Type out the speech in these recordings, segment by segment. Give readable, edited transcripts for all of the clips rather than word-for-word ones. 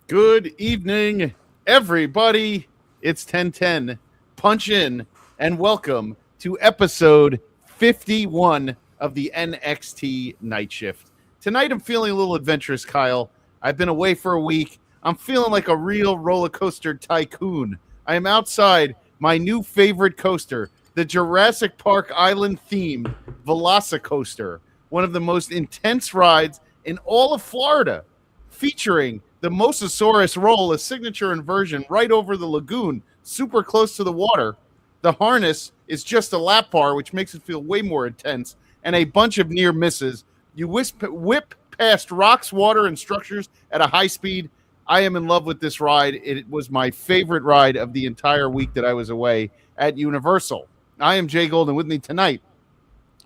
Good evening, everybody. It's 10:10. Punch in and welcome to episode 51 of the NXT Night Shift. Tonight I'm feeling a little adventurous, Kyle. I've been away for a week. I'm feeling like a real roller coaster tycoon. I am outside my new favorite coaster, the Jurassic Park Island themed Velocicoaster, one of the most intense rides in all of Florida, featuring the Mosasaurus roll, a signature inversion right over the lagoon, super close to the water. The harness is just a lap bar, which makes it feel way more intense, and a bunch of near misses. You whip past rocks, water, and structures at a high speed. I am in love with this ride. It was my favorite ride of the entire week that I was away at Universal. I am Jay Golden. With me tonight,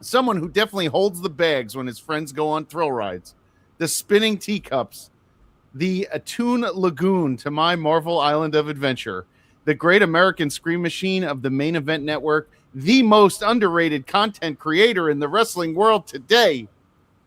someone who definitely holds the bags when his friends go on thrill rides, the spinning teacups, the Atune Lagoon to my Marvel Island of Adventure, the great American scream machine of the Main Event Network, the most underrated content creator in the wrestling world today.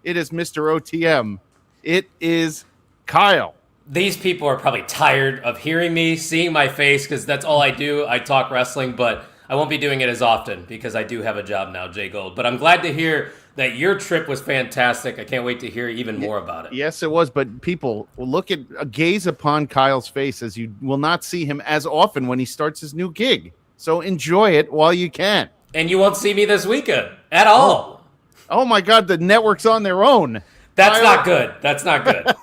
It is Mr. OTM. It is Kyle. These people are probably tired of hearing me, seeing my face, because that's all I do. I talk wrestling, but I won't be doing it as often because I do have a job now, Jay Gold. But I'm glad to hear that your trip was fantastic. I can't wait to hear even more about it. Yes, it was. But people will gaze upon Kyle's face, as you will not see him as often when he starts his new gig. So enjoy it while you can. And you won't see me this weekend at all. Oh my God, the network's on their own. That's Kyle, not good. That's not good.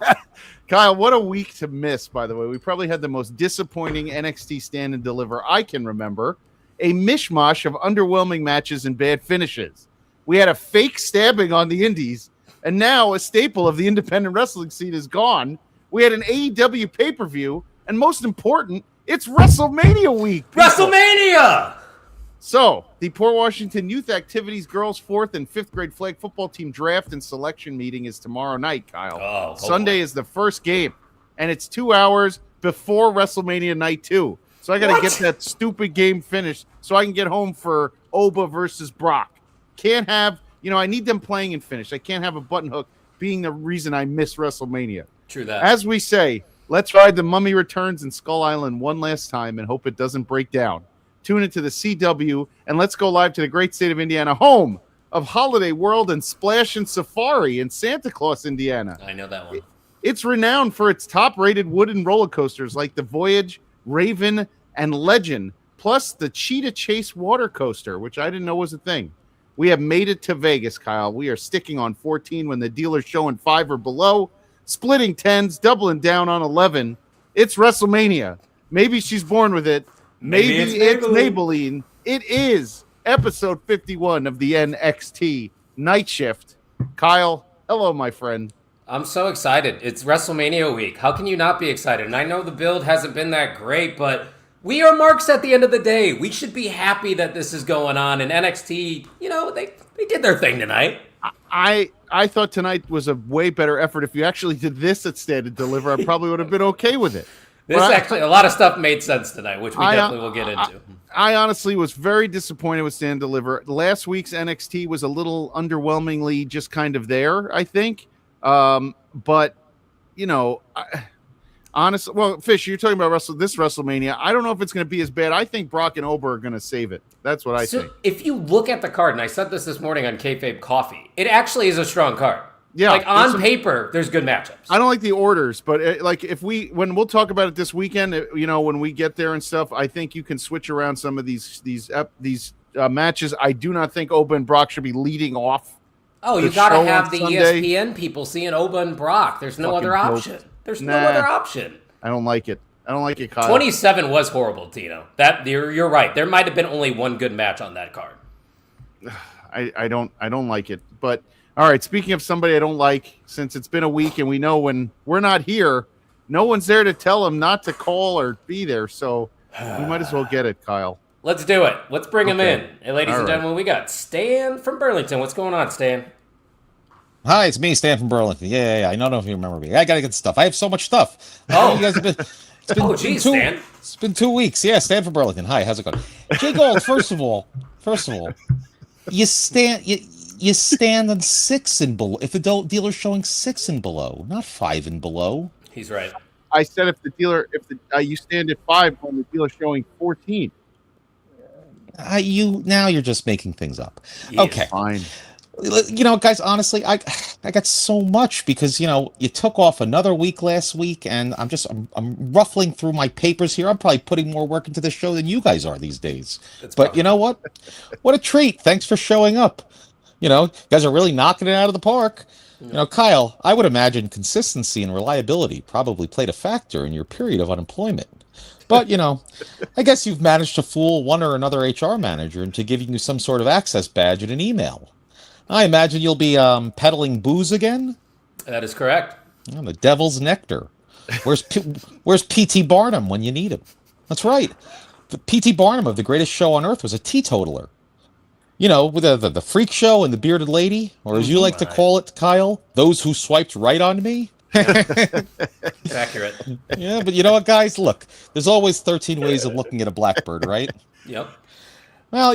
Kyle, what a week to miss, by the way. We probably had the most disappointing NXT stand and deliver I can remember. A mishmash of underwhelming matches and bad finishes. We had a fake stabbing on the indies, and now a staple of the independent wrestling scene is gone. We had an AEW pay-per-view, and most important, it's WrestleMania week. People. WrestleMania! So, the Port Washington Youth Activities Girls 4th and 5th grade flag football team draft and selection meeting is tomorrow night, Kyle. Oh, Sunday is the first game, and it's 2 hours before WrestleMania Night 2. So I got to get that stupid game finished so I can get home for Oba versus Brock. Can't have, I need them playing and finished. I can't have a button hook being the reason I miss WrestleMania. True that. As we say, let's ride the Mummy Returns in Skull Island one last time and hope it doesn't break down. Tune into the CW and let's go live to the great state of Indiana, home of Holiday World and Splash and Safari in Santa Claus, Indiana. I know that one. It's renowned for its top-rated wooden roller coasters like the Voyage, Raven, and Legend, plus the Cheetah Chase water coaster, which I didn't know was a thing. We have made it to Vegas, Kyle. We are sticking on 14 when the dealer's showing 5 or below, splitting 10s, doubling down on 11. It's WrestleMania. Maybe she's born with it. Maybe it's Maybelline. It is episode 51 of the NXT Night Shift. Kyle, hello, my friend. I'm so excited. It's WrestleMania week. How can you not be excited? And I know the build hasn't been that great, but we are marks at the end of the day. We should be happy that this is going on. And NXT, they did their thing tonight. I thought tonight was a way better effort. If you actually did this at Stand and Deliver, I probably would have been okay with it. A lot of stuff made sense tonight, which we definitely will get into. I honestly was very disappointed with Stand and Deliver. Last week's NXT was a little underwhelmingly just kind of there, I think. But, honestly, well, Fish, you're talking about this WrestleMania. I don't know if it's going to be as bad. I think Brock and Ober are going to save it. That's what I think. If you look at the card, and I said this morning on Kayfabe Coffee, it actually is a strong card. Yeah, on paper, there's good matchups. I don't like the orders, but when we'll talk about it this weekend, when we get there and stuff, I think you can switch around some of these matches. I do not think Oba and Brock should be leading off. Oh, you got to have the Sunday. ESPN people seeing Oba and Brock. There's no other option. There's no other option. I don't like it. I don't like it, Kyle. 27 was horrible, Tino. You're right. There might have been only one good match on that card. I don't like it, but. All right, speaking of somebody I don't like, since it's been a week and we know when we're not here, no one's there to tell him not to call or be there, so we might as well get it, Kyle. Let's do it. Let's bring him in. Hey, ladies and gentlemen, we got Stan from Burlington. What's going on, Stan? Hi, it's me, Stan from Burlington. Yeah. I don't know if you remember me. I got to get stuff. I have so much stuff. Oh, you guys have been... Stan. It's been 2 weeks. Yeah, Stan from Burlington. Hi, how's it going? Jay Gold, first of all, you stand on 6 and below. If the dealer's showing 6 and below, not 5 and below. He's right. I said if you stand at 5 when the dealer's showing 14. You're just making things up. Yes. Okay. Fine. Guys, honestly, I got so much because you took off another week last week, and I'm ruffling through my papers here. I'm probably putting more work into the show than you guys are these days. But you know what? What a treat! Thanks for showing up. You guys are really knocking it out of the park. Kyle, I would imagine consistency and reliability probably played a factor in your period of unemployment. But, I guess you've managed to fool one or another HR manager into giving you some sort of access badge in an email. I imagine you'll be peddling booze again? That is correct. Oh, the devil's nectar. Where's P.T. Barnum when you need him? That's right. P.T. Barnum of The Greatest Show on Earth was a teetotaler. With the freak show and the bearded lady, or as you like to call it, Kyle, those who swiped right on me. Accurate. Yeah, but you know what, guys? Look, there's always 13 ways of looking at a blackbird, right? Yep. Well,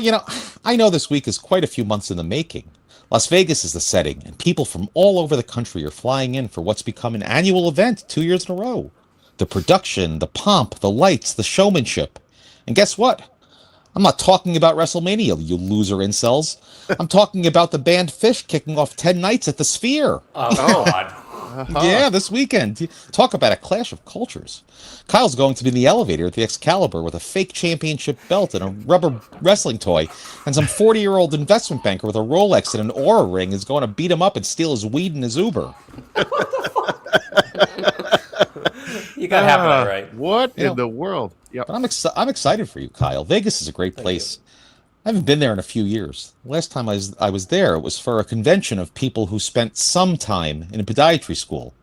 I know this week is quite a few months in the making. Las Vegas is the setting, and people from all over the country are flying in for what's become an annual event 2 years in a row. The production, the pomp, the lights, the showmanship. And guess what? I'm not talking about WrestleMania, you loser incels. I'm talking about the band Fish kicking off 10 nights at the Sphere. Oh, God. Yeah, this weekend. Talk about a clash of cultures. Kyle's going to be in the elevator at the Excalibur with a fake championship belt and a rubber wrestling toy, and some 40-year-old investment banker with a Rolex and an Aura ring is going to beat him up and steal his weed and his Uber. You got half of that right. What in the world? Yep. But I'm excited for you, Kyle. Vegas is a great place. I haven't been there in a few years. Last time I was there, it was for a convention of people who spent some time in a podiatry school.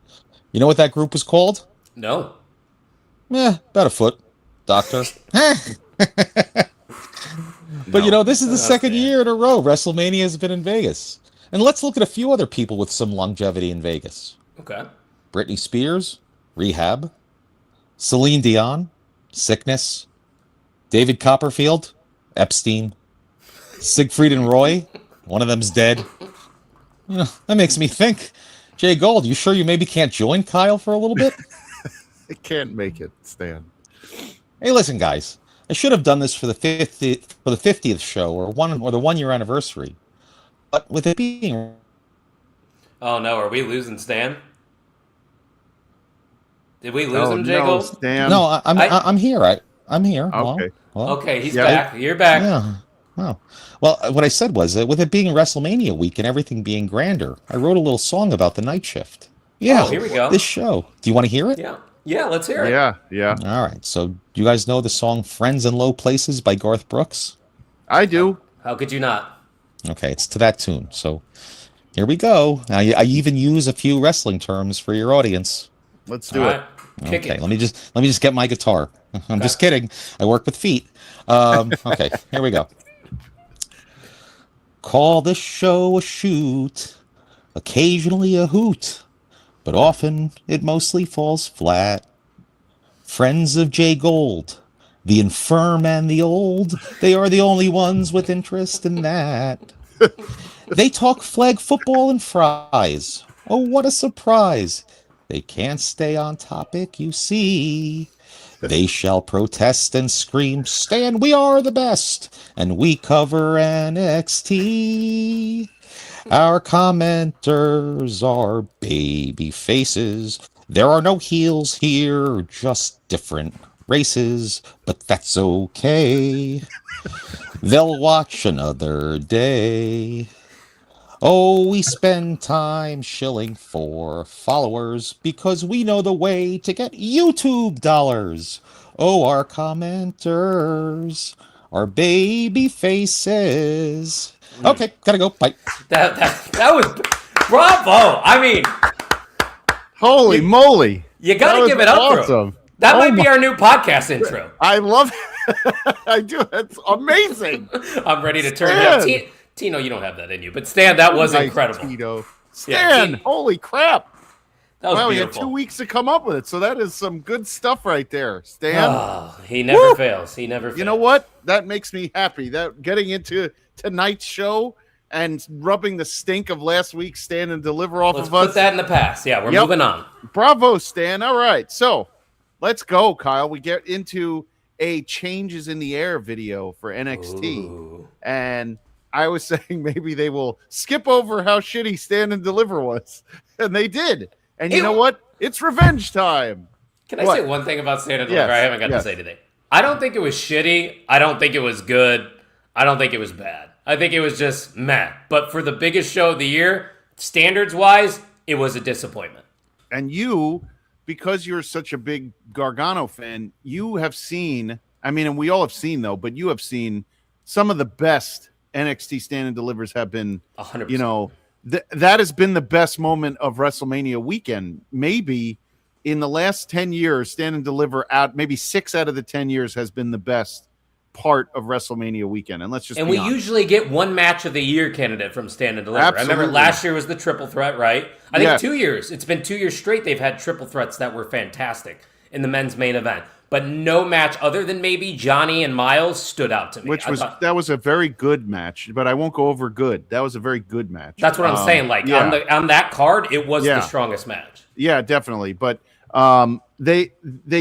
You know what that group was called? No. About a foot, doctor. But this is the second year in a row WrestleMania has been in Vegas. And let's look at a few other people with some longevity in Vegas. Okay. Britney Spears, Rehab. Celine Dion, Sickness. David Copperfield, Epstein. Siegfried and Roy, one of them's dead. That makes me think. Jay Gold, you sure you maybe can't join Kyle for a little bit? I can't make it, Stan. Hey, listen, guys. I should have done this for the 50th show or the 1 year anniversary. But with it being... Oh, no. Are we losing Stan? Did we lose him, Jay Gold? Stan. No, I'm here. I'm here. Okay. Okay, he's back. You're back. Yeah. Oh. Well, what I said was that with it being WrestleMania week and everything being grander, I wrote a little song about the night shift. Yeah. Oh, here we go. This show. Do you want to hear it? Yeah. Yeah, let's hear it. Yeah. All right. So, do you guys know the song Friends in Low Places by Garth Brooks? I do. How could you not? Okay, it's to that tune. So, here we go. Now, I even use a few wrestling terms for your audience. Let's do it. Kick Okay, it. let me just get my guitar. I'm just kidding. I work with feet. Okay, here we go. Call the show a shoot, occasionally a hoot, but often it mostly falls flat. Friends of Jay Gold, the infirm and the old, they are the only ones with interest in that. They talk flag football and fries. Oh, what a surprise. They can't stay on topic, you see. They shall protest and scream, Stan, we are the best, and we cover NXT. Our commenters are baby faces. There are no heels here, just different races, but that's okay. They'll watch another day. Oh, we spend time shilling for followers because we know the way to get YouTube dollars. Oh, our commenters are baby faces. Okay, gotta go. Bye. That was bravo. I mean, Holy moly. you got to give it up for him. That might be our new podcast intro. I love it. I do. It's amazing. I'm ready to turn it up. Tino, you don't have that in you. But Stan, that was incredible. Tito. Stan, holy crap. That was wow, beautiful. we had 2 weeks to come up with it. So that is some good stuff right there, Stan. Oh, he never fails. He never fails. You know what? That makes me happy. That getting into tonight's show and rubbing the stink of last week's Stand and Deliver off Let's of us. put that in the past. Yeah, we're moving on. Bravo, Stan. All right. So let's go, Kyle. We get into a changes in the air video for NXT. Ooh. And I was saying maybe they will skip over how shitty Stand and Deliver was. And they did. And you know what? It's revenge time. Can I say one thing about Stand and Deliver? I haven't got to say today. I don't think it was shitty. I don't think it was good. I don't think it was bad. I think it was just meh. But for the biggest show of the year, standards-wise, it was a disappointment. And you, because you're such a big Gargano fan, you have seen, I mean, and we all have seen, though, but you have seen some of the best NXT Stand and Delivers have been, 100%. You know, that has been the best moment of WrestleMania weekend. Maybe in the last 10 years, Stand and Deliver out, maybe 6 out of the 10 years has been the best part of WrestleMania weekend. And let's just we usually get one match of the year candidate from Stand and Deliver. Absolutely. I remember last year was the triple threat, right? I think 2 years. It's been 2 years straight they've had triple threats that were fantastic in the men's main event. But no match other than maybe Johnny and Miles stood out to me. That was a very good match, but I won't go over good. That was a very good match. That's what I'm saying. Like on that card, it was the strongest match. Yeah, definitely. But they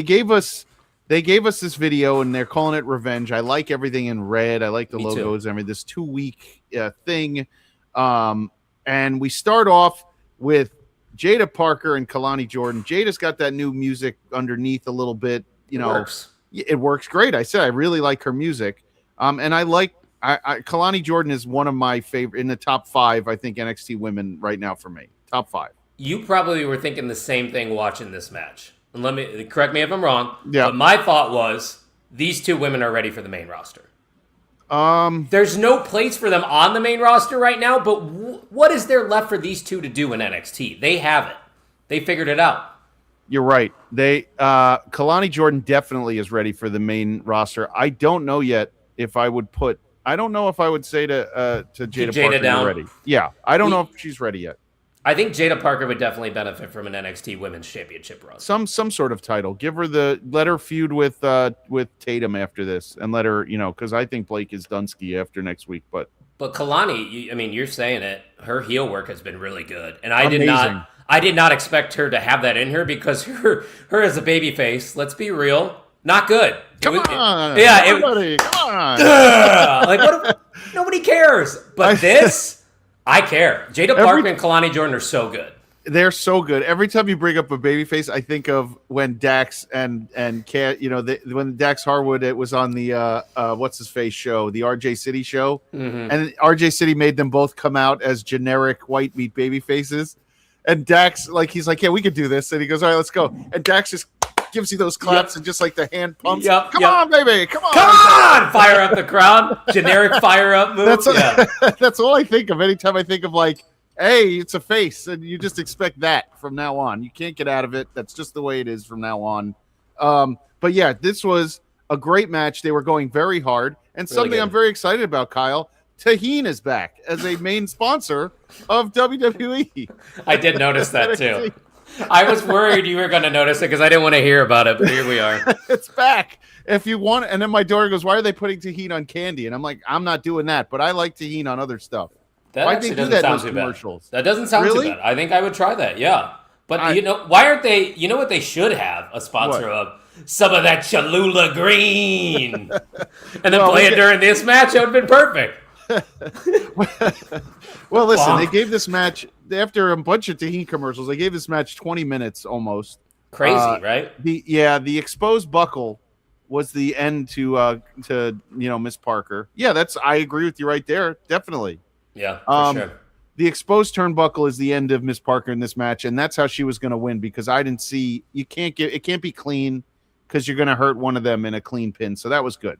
gave us this video and they're calling it Revenge. I like everything in red. I like the logos. I mean, this 2-week thing. And we start off with Jada Parker and Kalani Jordan. Jada's got that new music underneath a little bit. It works great. I said I really like her music. And I like Kalani Jordan is one of my favorite in the top 5, I think, NXT women right now for me. Top 5. You probably were thinking the same thing watching this match. And let me correct me if I'm wrong. Yeah. But my thought was these 2 women are ready for the main roster. There's no place for them on the main roster right now, but what is there left for these 2 to do in NXT? They have it. They figured it out. You're right. Kalani Jordan definitely is ready for the main roster. I don't know yet if I would say to Jada Parker down. ready. Yeah, I don't know if she's ready yet. I think Jada Parker would definitely benefit from an NXT Women's Championship run. Some sort of title. Let her feud with Tatum after this, and let her, because I think Blake is Dunsky after next week. But Kalani, you're saying it. Her heel work has been really good, and Amazing. I did not expect her to have that in her because her as a babyface, let's be real, not good. Come on. Nobody cares. But this, I care. Jada Parker and Kalani Jordan are so good. They're so good. Every time you bring up a babyface, I think of when Dax and Cat, when Dax Harwood, it was on the what's his face show, the RJ City show, and RJ City made them both come out as generic white meat babyfaces. And Dax, he's like, yeah, we could do this. And he goes, all right, let's go. And Dax just gives you those claps and just the hand pumps. Come on, baby. Come on. Fire up the crowd. Generic fire up move. That's all I think of anytime I think of hey, it's a face. And you just expect that from now on. You can't get out of it. That's just the way it is from now on. But yeah, this was a great match. They were going very hard. And something I'm very excited about, Kyle. Tahine is back as a main sponsor of WWE. I did notice that too. I was worried you were going to notice it because I didn't want to hear about it, but here we are. It's back. If you want, and then my daughter goes, "Why are they putting Tahine on candy?" And I'm like, "I'm not doing that, but I like Tahine on other stuff." Why do they do that in commercials? That doesn't sound too bad. I think I would try that. Yeah, but why aren't they? You know what they should have a sponsor of? Some of that Cholula Green, and then play it during this match. That would have been perfect. Well, listen, they gave this match after a bunch of Tahine commercials. They gave this match 20 minutes almost. Crazy, right? The exposed buckle was the end to Miss Parker. Yeah, I agree with you right there. Definitely. Yeah, for sure. The exposed turnbuckle is the end of Miss Parker in this match, and that's how she was going to win because I didn't see it can't be clean because you're going to hurt one of them in a clean pin. So that was good.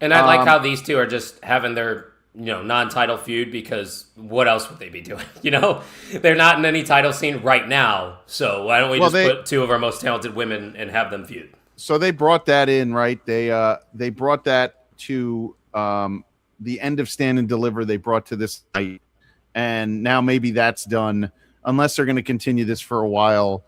And I like how these 2 are just having their non-title feud because what else would they be doing? They're not in any title scene right now. So why don't we put 2 of our most talented women and have them feud? So they brought that in, right? They brought that to the end of Stand and Deliver. They brought to this night, and now maybe that's done unless they're going to continue this for a while.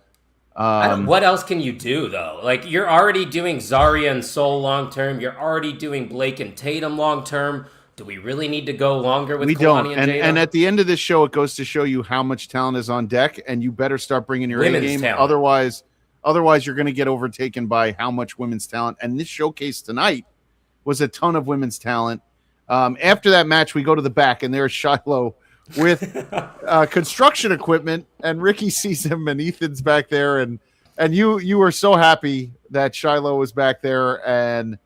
What else can you do though? You're already doing Zarya and Soul long term. You're already doing Blake and Tatum long term. Do we really need to go longer with Kalani and Jada? And at the end of this show, it goes to show you how much talent is on deck, and you better start bringing your A game. Otherwise, you're going to get overtaken by how much women's talent. And this showcase tonight was a ton of women's talent. After that match, we go to the back, and there's Shiloh with construction equipment, and Ricky sees him, and Ethan's back there, and you were so happy that Shiloh was back there, and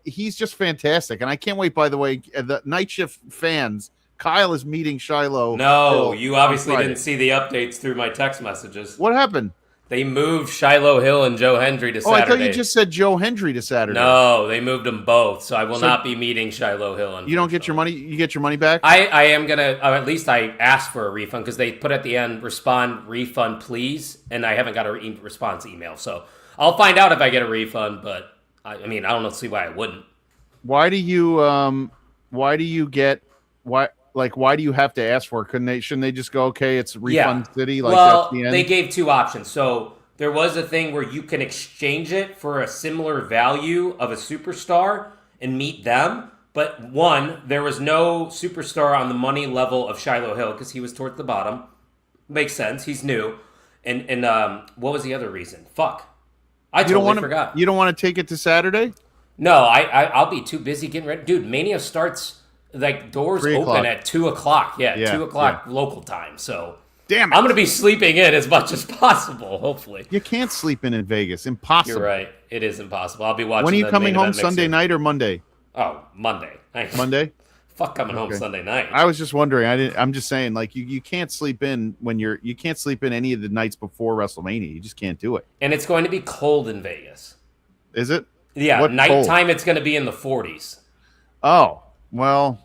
he's just fantastic, and I can't wait. By the way, the Night Shift fans, Kyle is meeting Shiloh. No, you obviously didn't see the updates through my text messages. What happened? They moved Shiloh Hill and Joe Hendry to Saturday. I thought you just said Joe Hendry to Saturday. No, they moved them both, so I will not be meeting Shiloh Hill. You don't get your money. You get your money back. I am gonna, or at least I asked for a refund because they put at the end, "Respond, refund, please," and I haven't got a response email, so I'll find out if I get a refund. But I don't see why I wouldn't. Why do you Why do you have to ask for it? Shouldn't they just go, okay, it's refund city? That's the end? They gave two options. So there was a thing where you can exchange it for a similar value of a superstar and meet them. But one, there was no superstar on the money level of Shiloh Hill because he was towards the bottom. Makes sense. He's new. And what was the other reason? Fuck. I totally forgot. You don't want to take it to Saturday? No, I'll be too busy getting ready. Dude, Mania starts... doors open at 2:00. Yeah, 2:00 local time. So, damn it. I'm going to be sleeping in as much as possible, hopefully. You can't sleep in Vegas. Impossible. You're right. It is impossible. I'll be watching. When are you coming home, Sunday night or Monday? Oh, Monday. Monday? Fuck coming home Sunday night. I was just wondering. I'm just saying, you can't sleep in you can't sleep in any of the nights before WrestleMania. You just can't do it. And it's going to be cold in Vegas. Is it? Yeah, nighttime it's going to be in the 40s. Oh, well...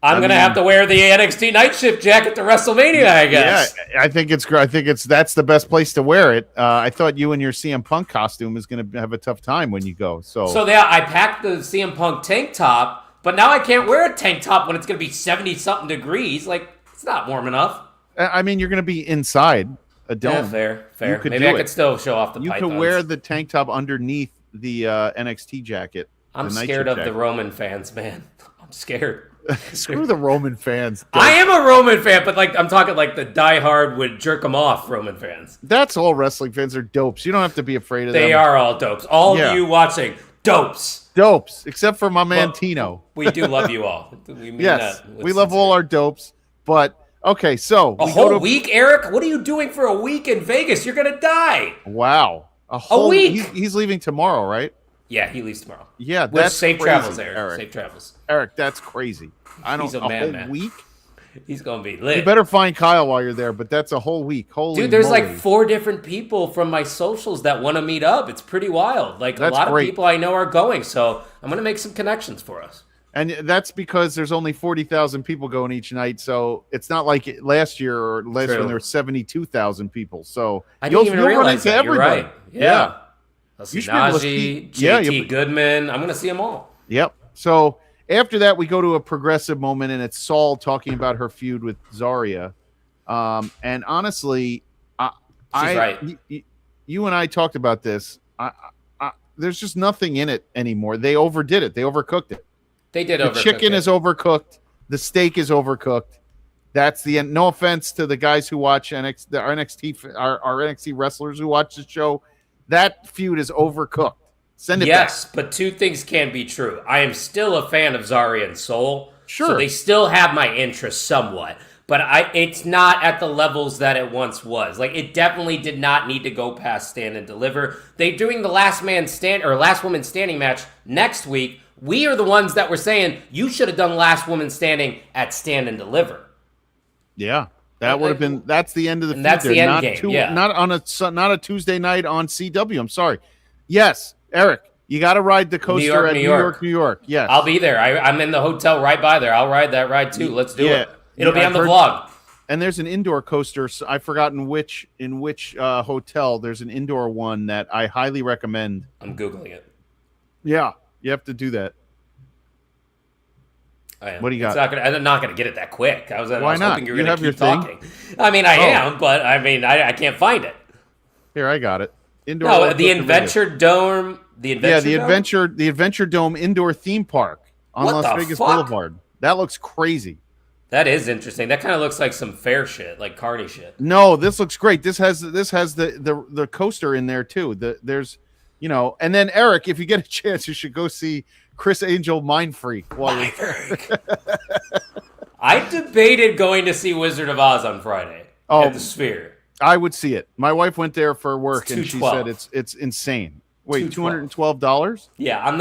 I'm going to have to wear the NXT night shift jacket to WrestleMania, I guess. Yeah, I think that's the best place to wear it. I thought you and your CM Punk costume is going to have a tough time when you go. So I packed the CM Punk tank top, but now I can't wear a tank top when it's going to be 70-something degrees. It's not warm enough. I mean, you're going to be inside a dome. Yeah, fair. Maybe I could still show off the pythons. You could wear the tank top underneath the NXT jacket. I'm scared of the Roman fans, man. I'm scared. Screw the Roman fans. I am a Roman fan, but I'm talking the diehard would jerk them off Roman fans. That's all wrestling fans are dopes. You don't have to be afraid of them. They are all dopes. All of you watching, dopes. Dopes, except for my man Tino. We do love you all. We mean that. We love all our dopes. But, okay, so. A whole week, Eric? What are you doing for a week in Vegas? You're going to die. Wow. A week? He's leaving tomorrow, right? Yeah, he leaves tomorrow. Yeah, that's safe crazy, travels, Eric. Eric. Safe travels. Eric, that's crazy. He's a man. Week? He's going to be lit. You better find Kyle while you're there, but that's a whole week. Holy Dude, there's moly. 4 different people from my socials that want to meet up. It's pretty wild. A lot of people I know are going, so I'm going to make some connections for us. And that's because there's only 40,000 people going each night, so it's not like last year when there were 72,000 people. So I didn't even realize that. You're right. Yeah. I'll see Najee, JT Goodman. I'm going to see them all. Yep. So after that, we go to a progressive moment, and it's Saul talking about her feud with Zarya. And honestly, she's right. You and I talked about this. There's just nothing in it anymore. They overdid it. They overcooked it. They did overcook it. The chicken is overcooked. The steak is overcooked. That's the end. No offense to the guys who watch NXT, our NXT wrestlers who watch the show. That feud is overcooked. Send it back. Yes, but 2 things can be true. I am still a fan of Zarya and Soul. Sure. So they still have my interest somewhat. But it's not at the levels that it once was. It definitely did not need to go past Stand and Deliver. They're doing the last woman standing match next week. We are the ones that were saying you should have done last woman standing at Stand and Deliver. Yeah. That would have been. That's the end of the feud. That's the end game. Not a Tuesday night on CW. I'm sorry. Yes, Eric, you got to ride the coaster at New York. Yes, I'll be there. I'm in the hotel right by there. I'll ride that ride too. Let's do it. It'll be on the vlog. And there's an indoor coaster. So I've forgotten which hotel. There's an indoor one that I highly recommend. I'm googling it. Yeah, you have to do that. I am. What do you got? I'm not going to get it that quick. I was Why not? hoping you were going to keep talking. I am, but I can't find it. Here, I got it. Indoor. No, the Adventure Dome. The Adventure Dome indoor theme park on Las Vegas Boulevard. That looks crazy. That is interesting. That kind of looks like some fair shit, like Carney shit. No, this looks great. This has the coaster in there too. There's and then Eric, if you get a chance, you should go see Chris Angel Mind Freak. I debated going to see Wizard of Oz on Friday at the Sphere. I would see it. My wife went there for work and she said $212. it's insane. Wait, $212? Yeah, I'm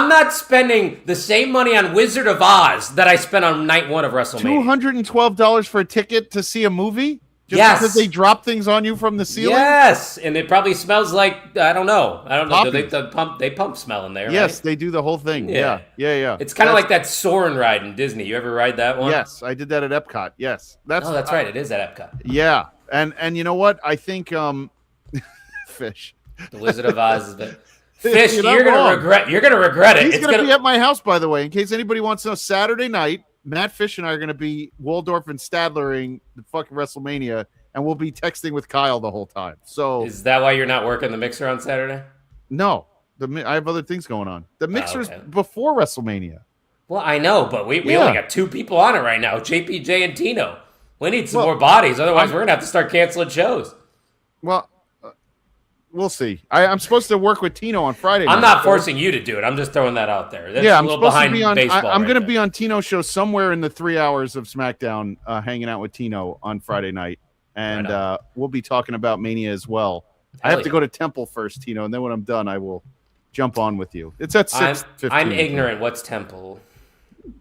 not spending the same money on Wizard of Oz that I spent on night one of WrestleMania. $212 for a ticket to see a movie? Yes. Because they drop things on you from the ceiling? Yes, and it probably smells like I don't know. Poppies. They pump smell in there. Yes, right? they do the whole thing. Yeah. It's kind of like that Soarin' ride in Disney. You ever ride that one? Yes, I did that at Epcot. Yes, that's right. It is at Epcot. Yeah, and you know what? I think Fish. The Wizard of Oz is the Fish. You're gonna regret. You're gonna regret it. He's gonna be at my house, by the way. In case anybody wants to know, Saturday night, Matt Fish and I are gonna be Waldorf and Stadlering the fucking WrestleMania, and we'll be texting with Kyle the whole time. So is that why you're not working the mixer on Saturday? No, I have other things going on. The mixer's before WrestleMania. Well, I know, but we only got two people on it right now: JPJ and Tino. We need some more bodies, otherwise we're gonna have to start canceling shows. Well. We'll see. I'm supposed to work with Tino on Friday. I'm not forcing you to do it. I'm just throwing that out there. That's I'm supposed to be on. I'm going to be be on Tino's show somewhere in the 3 hours of SmackDown, hanging out with Tino on Friday night, and we'll be talking about Mania as well. I have to go to Temple first, Tino, and then when I'm done, I will jump on with you. It's at 6:15. I'm ignorant. What's Temple?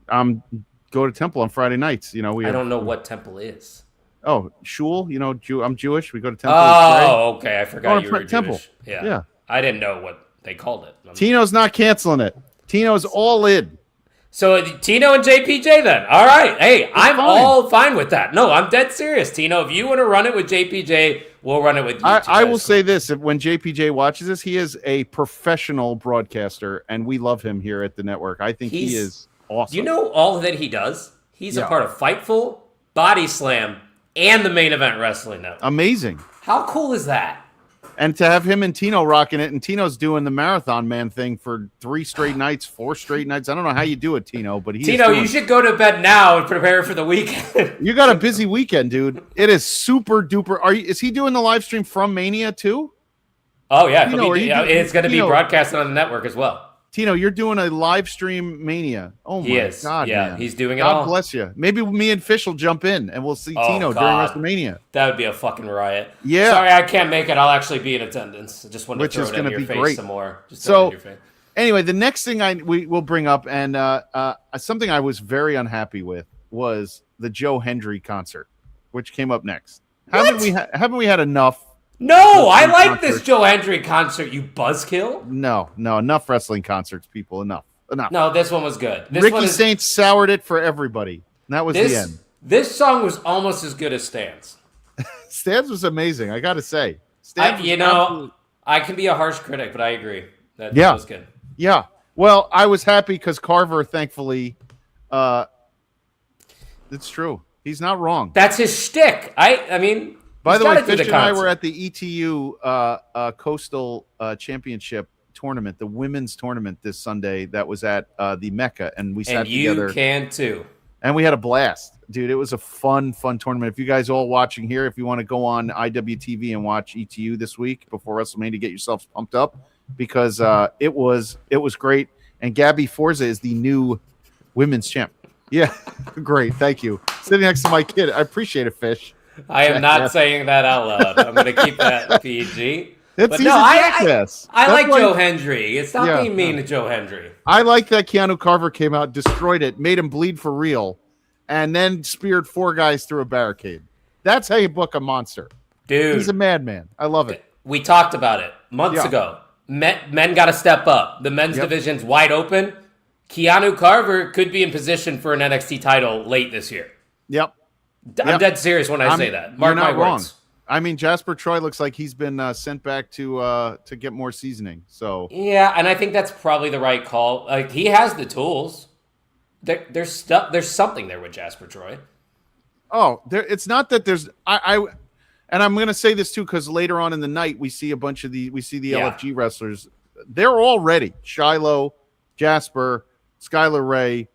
Go to Temple on Friday nights. I don't know what Temple is. Oh, shul. I'm Jewish. We go to Temple. Oh, okay. I forgot you were Temple. Jewish. Yeah. I didn't know what they called it. Tino's not canceling it. Tino's all in. So Tino and JPJ then. All right. Hey, I'm all fine with that. No, I'm dead serious. Tino, if you want to run it with JPJ, we'll run it with you. I will say this. When JPJ watches this, he is a professional broadcaster, and we love him here at the network. I think he is awesome. You know all that he does? He's a part of Fightful, Body Slam, and the Main Event Wrestling Network. Amazing. How cool is that? And to have him and Tino rocking it, and Tino's doing the Marathon Man thing for 3 straight nights, 4 straight nights. I don't know how you do it, Tino, but you should go to bed now and prepare for the weekend. You got a busy weekend, dude. It is super duper. Is he doing the live stream from Mania too? Oh yeah, it's going to be broadcasted on the network as well. Tino, you're doing a live stream Mania. Oh my God, man. He's doing it all. God bless you. Maybe me and Fish will jump in and we'll see Tino during WrestleMania. That would be a fucking riot. Yeah. Sorry, I can't make it. I'll actually be in attendance. I just wanted to throw it in your face some more. Anyway, the next thing we will bring up, and something I was very unhappy with, was the Joe Hendry concert, which came up next. Haven't we had enough? No, I like this Joe Hendry concert, you buzzkill. No, enough wrestling concerts, people. Enough. No, this one was good. Ricky Saints soured it for everybody. And that was the end. This song was almost as good as Stan's. Stan's was amazing, I got to say. I can be a harsh critic, but I agree. That was good. Yeah. Well, I was happy because Carver, thankfully, it's true. He's not wrong. That's his shtick. I mean... By the way, Fish and I were at the ETU Coastal Championship tournament, the women's tournament this Sunday that was at the Mecca, and we sat together. And you can too. And we had a blast. Dude, it was a fun tournament. If you guys all watching here, if you want to go on IWTV and watch ETU this week before WrestleMania, get yourselves pumped up because it was great. And Gabby Forza is the new women's champ. Yeah, great. Thank you. Sitting next to my kid. I appreciate it, Fish. I am not saying that out loud. I'm going to keep that PG. I like Joe Hendry. It's not being mean to Joe Hendry. I like that Keanu Carver came out, destroyed it, made him bleed for real, and then speared 4 guys through a barricade. That's how you book a monster. Dude. He's a madman. I love it. We talked about it months ago. Men got to step up. The men's division's wide open. Keanu Carver could be in position for an NXT title late this year. Yep. I'm dead serious when I say that. Mark my words. I mean, Jasper Troy looks like he's been sent back to get more seasoning. So yeah, and I think that's probably the right call. Like he has the tools. There's something there with Jasper Troy. Oh, it's not that there's and I'm going to say this too because later on in the night we see the LFG wrestlers. They're all ready. Shiloh, Jasper, Skylar Ray,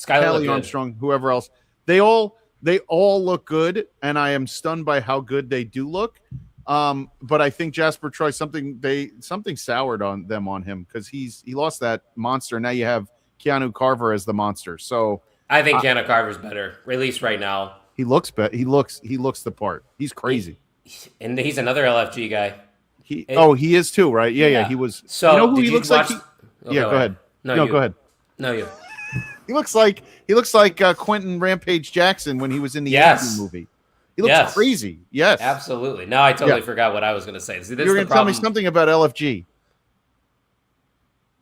Kelly Armstrong, whoever else. They all look good, and I am stunned by how good they do look. But I think Jasper Troy something soured on him because he lost that monster. Now you have Keanu Carver as the monster. So I think Keanu Carver's better, at least right now. he looks he looks the part. He's crazy. And he's another LFG guy. He is too, right? Yeah. He was. So you know who did he you looks watch... like? Go ahead. No, go ahead. No, you. He looks like Quentin Rampage Jackson when he was in the Ant-Man movie. He looks crazy. Yes, absolutely. No, I totally forgot what I was going to say. See, you were going to tell me something about LFG.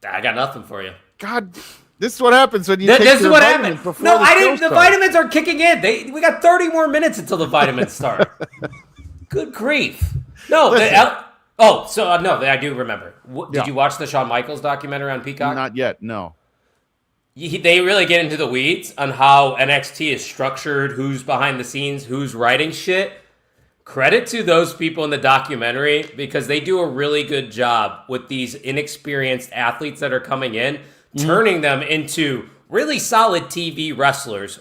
I got nothing for you. God, this is what happens when you take this your is what vitamins happened. before No, the I show didn't. The starts. vitamins are kicking in. We got 30 more minutes until the vitamins start. Good grief. No. I do remember. Did you watch the Shawn Michaels documentary on Peacock? Not yet. No. They really get into the weeds on how NXT is structured, who's behind the scenes, who's writing shit. Credit to those people in the documentary because they do a really good job with these inexperienced athletes that are coming in, turning them into really solid TV wrestlers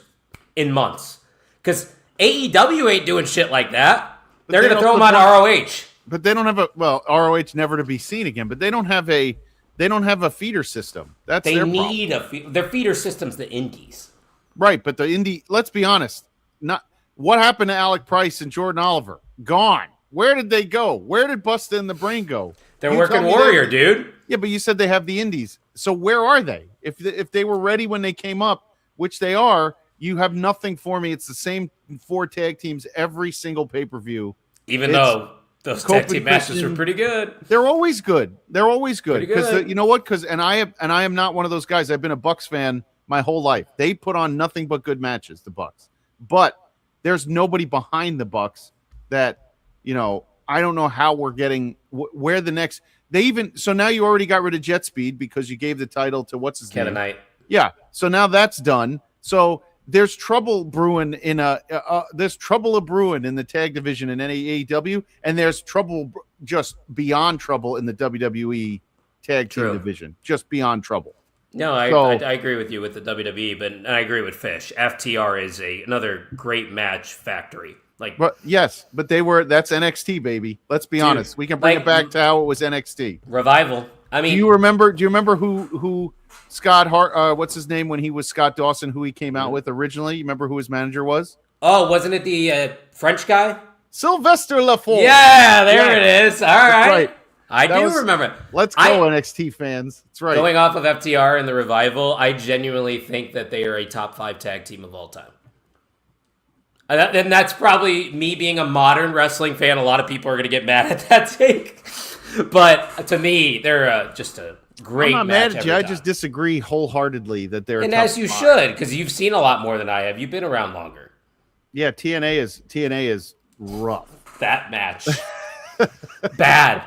in months. Because AEW ain't doing shit like that. They're going to throw them on ROH. But they don't have ROH never to be seen again, but they don't have a feeder system. That's they their need problem. Their feeder system's the indies. Right, but the indie, let's be honest, what happened to Alec Price and Jordan Oliver? Gone. Where did they go? Where did Busta and the Brain go? They're working Warrior, dude. Yeah, but you said they have the indies. So where are they? If they were ready when they came up, which they are, you have nothing for me. It's the same 4 tag teams every single pay-per-view. Even though those tag team matches are pretty good. They're always good. Because you know what? And I am not one of those guys. I've been a Bucks fan my whole life. They put on nothing but good matches, the Bucks. But there's nobody behind the Bucks that, I don't know how we're getting where the next. So now you already got rid of Jet Speed because you gave the title to what's his name? Kevin Knight. Yeah. So now that's done. So there's trouble brewing in the tag division in AEW, and there's trouble just beyond trouble in the WWE tag team division, just beyond trouble. No, I agree with you with the WWE, but I agree with Fish. FTR is another great match factory. But that's NXT, baby. Let's be honest. We can bring it back to how it was NXT. Revival. I mean, do you remember who Scott Hart? What's his name when he was Scott Dawson? Who he came out with originally? You remember who his manager was? Oh, wasn't it the French guy? Sylvester Lafont. Yeah, there it is. All right. I do remember. Let's go, NXT fans. That's right. Going off of FTR and the Revival, I genuinely think that they are a top 5 tag team of all time. And that's probably me being a modern wrestling fan. A lot of people are going to get mad at that take. But to me, they're just a great match. I'm not mad at you. I just disagree wholeheartedly that they're and as you should, because you've seen a lot more than I have. You've been around longer. Yeah, TNA is rough. That match. Bad.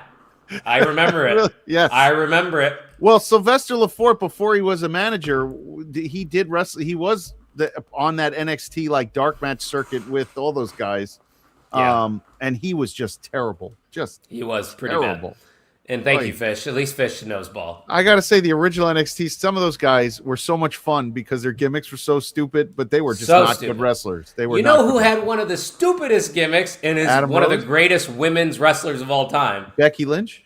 I remember it. Really? Yes. I remember it. Well, Sylvester Lafort, before he was a manager, he did wrestle. He was on that NXT dark match circuit with all those guys. Yeah. And he was just terrible. He was pretty terrible. Bad. And thank you, Fish. At least Fish knows ball. I got to say, the original NXT, some of those guys were so much fun because their gimmicks were so stupid, but they were just not good wrestlers. They were. You know who had one of the stupidest gimmicks and is one of the greatest women's wrestlers of all time? Becky Lynch?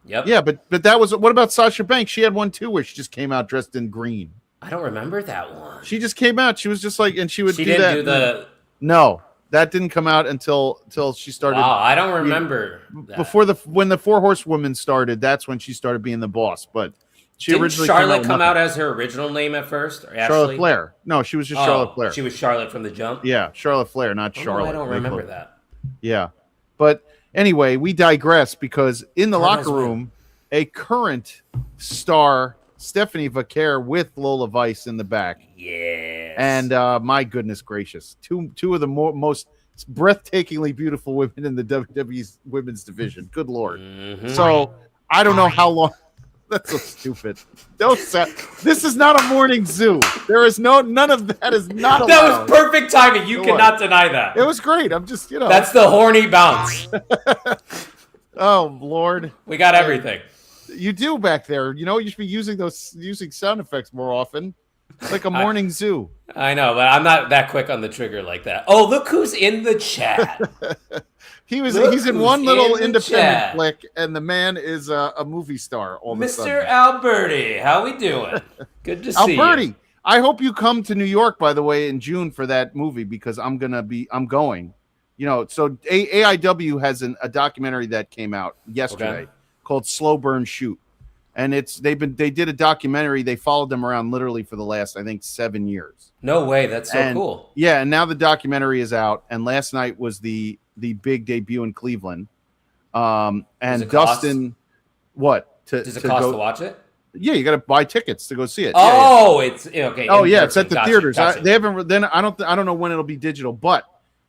Yep. Yeah, but that was. What about Sasha Banks? She had one too where she just came out dressed in green. I don't remember that one. She just came out. She was just and she would she do didn't that. Do the... No. That didn't come out until she started. Wow, I don't remember that. Before when the 4 Horsewomen started. That's when she started being the boss. But didn't originally Charlotte come out as her original name at first? Or Charlotte Flair. No, she was just Charlotte Flair. She was Charlotte from the jump. Yeah, Charlotte Flair, not Charlotte. I don't remember that. Yeah, but anyway, we digress because in the locker room, a current star, Stephanie Vaquer with Lola Vice in the back. Yes. And my goodness gracious, two of the most breathtakingly beautiful women in the WWE's women's division. Good Lord. Mm-hmm. So I don't know how long. That's so stupid. This is not a morning zoo. There is none of that is not allowed. That was perfect timing. You cannot deny that. It was great. I'm just, That's the horny bounce. Oh, Lord. We got everything. You do back there. You should be using sound effects more often. Like a morning zoo. I know, but I'm not that quick on the trigger like that. Oh, look who's in the chat. He's in one little in the independent chat. flick, and the man is a movie star all of a Mr. sudden. Alberti, how we doing? Good to see you. Alberti, I hope you come to New York, by the way, in June for that movie because I'm going. You know, so AIW has a documentary that came out yesterday called Slow Burn Shoot. And they did a documentary. They followed them around literally for the last, I think, 7 years. No way, that's so cool. Yeah, and now the documentary is out. And last night was the big debut in Cleveland. And Dustin, what? Does it cost to watch it? Yeah, you got to buy tickets to go see it. Oh, it's okay. Oh yeah, it's at the theaters. Gotcha. They haven't. Then I don't know when it'll be digital, but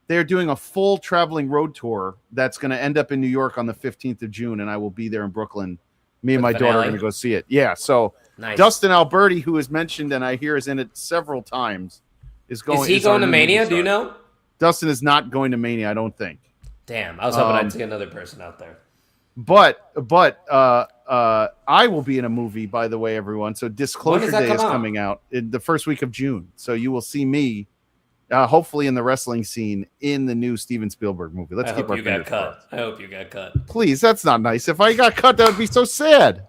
they're doing a full traveling road tour that's going to end up in New York on the 15th of June, and I will be there in Brooklyn. Me and my daughter are going to go see it. Yeah, so nice. Dustin Alberti, who is mentioned and I hear is in it several times, is going. Is he going to Mania? Do you know? Dustin is not going to Mania, I don't think. Damn, I was hoping I'd see another person out there. But I will be in a movie, by the way, everyone. So Disclosure Day is coming out in the first week of June. So you will see me, hopefully in the wrestling scene in the new Steven Spielberg movie. Let's keep our fingers crossed. I hope you got cut. Please, that's not nice. If I got cut, that would be so sad.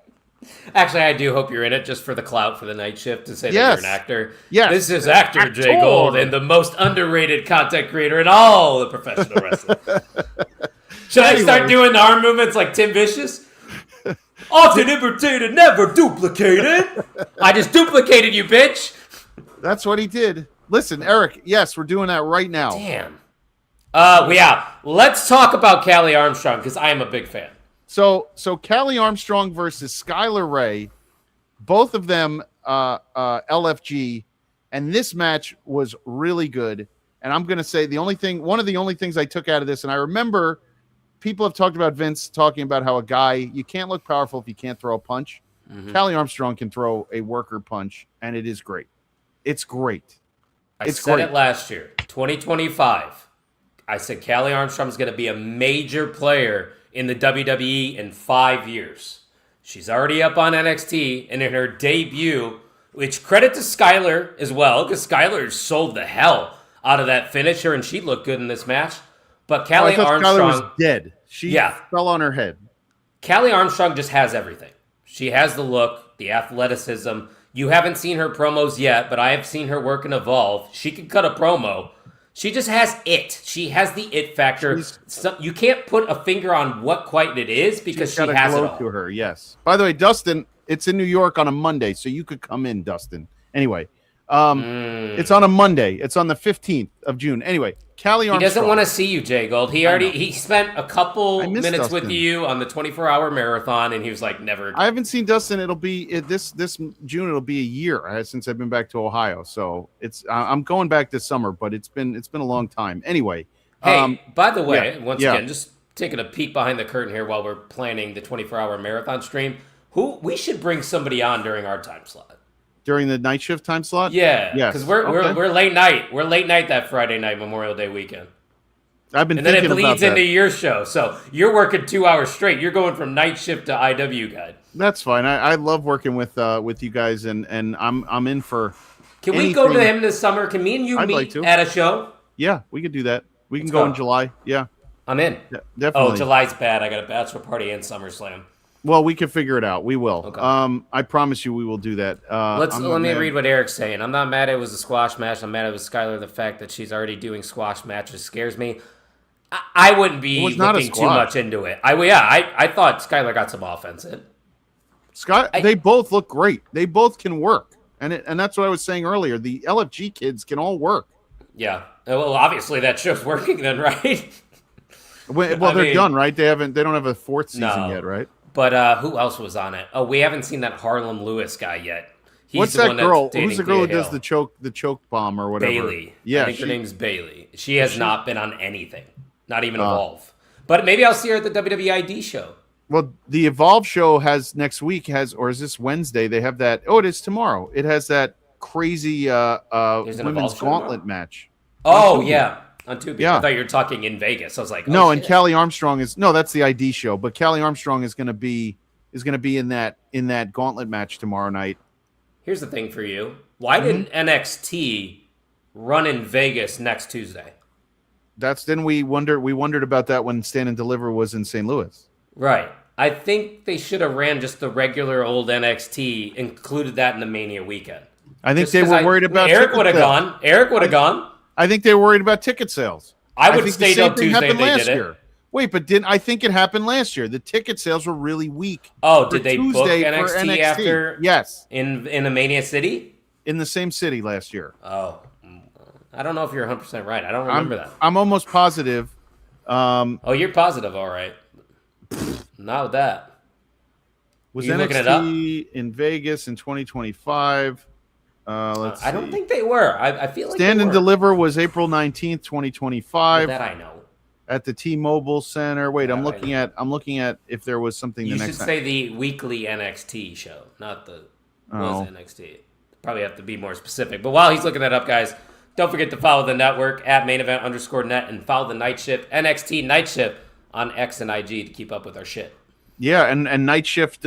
Actually, I do hope you're in it just for the clout for the night shift to say that you're an actor. Yes. This is actor Jay Gold and the most underrated content creator in all the professional wrestling. Should I start doing arm movements like Tim Vicious? Often imitated, never duplicated. I just duplicated you, bitch. That's what he did. Listen, Eric, yes, we're doing that right now. Damn. Yeah. Let's talk about Callie Armstrong because I am a big fan. So Callie Armstrong versus Skylar Ray, both of them LFG, and this match was really good. And I'm going to say one of the only things I took out of this, and I remember people have talked about Vince talking about how you can't look powerful if you can't throw a punch. Mm-hmm. Callie Armstrong can throw a worker punch, and it is great. It's great. I said it last year, 2025. I said Callie Armstrong is going to be a major player in the WWE in 5 years. She's already up on NXT, and in her debut, which credit to Skylar as well, because Skylar sold the hell out of that finisher, and she looked good in this match. But Callie Armstrong Skylar was dead. She fell on her head. Callie Armstrong just has everything. She has the look, the athleticism. You haven't seen her promos yet, but I have seen her work in Evolve. She can cut a promo. She just has it. She has the it factor. You can't put a finger on what quite it is because she has it all. To her, yes. By the way, Dustin, it's in New York on a Monday, so you could come in, Dustin. Anyway, it's on a Monday. It's on the 15th of June. Anyway, Callie Armstrong. He doesn't want to see you, Jay Gold. He spent a couple minutes Dustin. with you on the 24-hour marathon, and he was like, never. I haven't seen Dustin. It'll be this June. It'll be a year since I've been back to Ohio. So I'm going back this summer, but it's been a long time. Anyway. Hey, by the way, once again, just taking a peek behind the curtain here while we're planning the 24-hour marathon stream. We should bring somebody on during our time slot. During the night shift time slot? Yeah. Yes. Because we're late night. We're late night that Friday night, Memorial Day weekend. I've been thinking about that. And then it bleeds into your show. So you're working 2 hours straight. You're going from night shift to IW guide. That's fine. I love working with you guys, and I'm in for. Can we go to him this summer? Can me and you meet at a show? Yeah, we could do that. Let's go in July. Yeah. I'm in. Yeah, definitely. Oh, July's bad. I got a bachelor party and SummerSlam. Well, we can figure it out. We will. Okay. I promise you we will do that. Let me read what Eric's saying. I'm not mad it was a squash match. I'm mad it was Skylar. The fact that she's already doing squash matches scares me. I wouldn't be looking too much into it. I thought Skylar got some offense in. They both look great. They both can work. And that's what I was saying earlier. The LFG kids can all work. Yeah. Well, obviously that show's working then, right? They're done, right? They don't have a fourth season yet, right? But who else was on it? Oh, we haven't seen that Harlem Lewis guy yet. What's that girl? Who's the girl who does the choke bomb or whatever? Bailey. Yeah, I think her name's Bailey. She has not been on anything, not even Evolve. But maybe I'll see her at the WWID show. Well, the Evolve show is this Wednesday? They have that. Oh, it is tomorrow. It has that crazy women's gauntlet match. Oh yeah. On Tubi. Yeah. I thought you were talking in Vegas. I was like, no. And Callie Armstrong that's the ID show, but Callie Armstrong is going to be in that gauntlet match tomorrow night. Here's the thing for you. Why didn't NXT run in Vegas next Tuesday? Then we wondered about that when Stand and Deliver was in St. Louis. Right. I think they should have ran just the regular old NXT, included that in the Mania weekend. I think they were worried about Eric would have gone. Eric would have gone. I think they were worried about ticket sales. I would have stayed till Tuesday if they did it. Wait, but I think it happened last year. The ticket sales were really weak. Oh, did they book Tuesday NXT after? Yes. In the Mania City? In the same city last year. Oh. I don't know if you're 100% right. I don't remember that. I'm almost positive. Oh, you're positive, all right. Not with that. Was you looking it up? NXT in Vegas in 2025? Let's see. I don't think they were. I feel like Stand and Deliver was April 19th, 2025. That I know. At the T-Mobile Center. Wait, I'm looking at if there was something. You should say the weekly NXT show, not the was NXT. Probably have to be more specific. But while he's looking that up, guys, don't forget to follow the network at @mainevent_net and follow the Night Shift NXT Night Shift on X and IG to keep up with our shit. Yeah, and Night Shift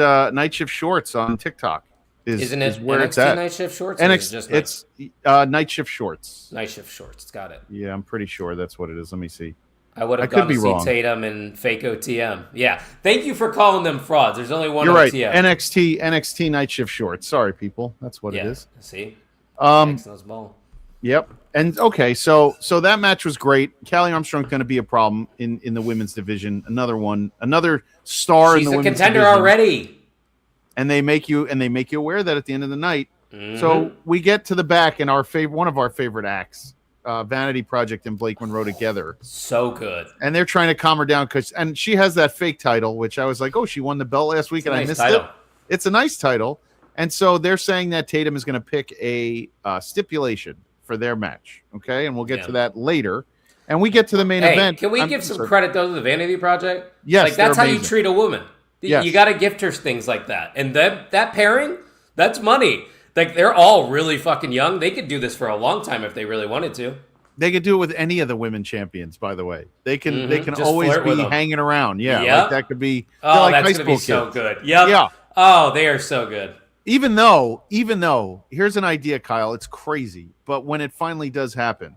Shorts on TikTok Isn't it where NXT it's at. Night Shift Shorts? It's Night Shift Shorts. Night Shift Shorts. Got it. Yeah, I'm pretty sure that's what it is. Let me see. I would have gone to see Tatum and fake OTM. Yeah. Thank you for calling them frauds. There's only one OTM. You're right. NXT Night Shift Shorts. Sorry, people. That's what it is. See? Ball. Yep. And okay, so that match was great. Callie Armstrong's going to be a problem in the women's division. Another star in the women's division. She's a contender already. And they make you aware that at the end of the night. Mm-hmm. So we get to the back and one of our favorite acts. Vanity Project and Blake Monroe together. So good. And they're trying to calm her down and she has that fake title, which I was like, oh, she won the belt last week and I missed it. It's a nice title. And so they're saying that Tatum is going to pick a stipulation for their match. Okay. And we'll get to that later. And we get to the main event. Can we give some credit though to the Vanity Project? Yes. Like that's how you treat a woman. Yes. You got to gift her things like that. And that pairing, that's money. Like, they're all really fucking young. They could do this for a long time if they really wanted to. They could do it with any of the women champions, by the way. They can always be hanging around. Yeah, yep. Like that could be. Oh, like that's going to be so good. Yep. Yeah. Oh, they are so good. Even though, here's an idea, Kyle. It's crazy, but when it finally does happen,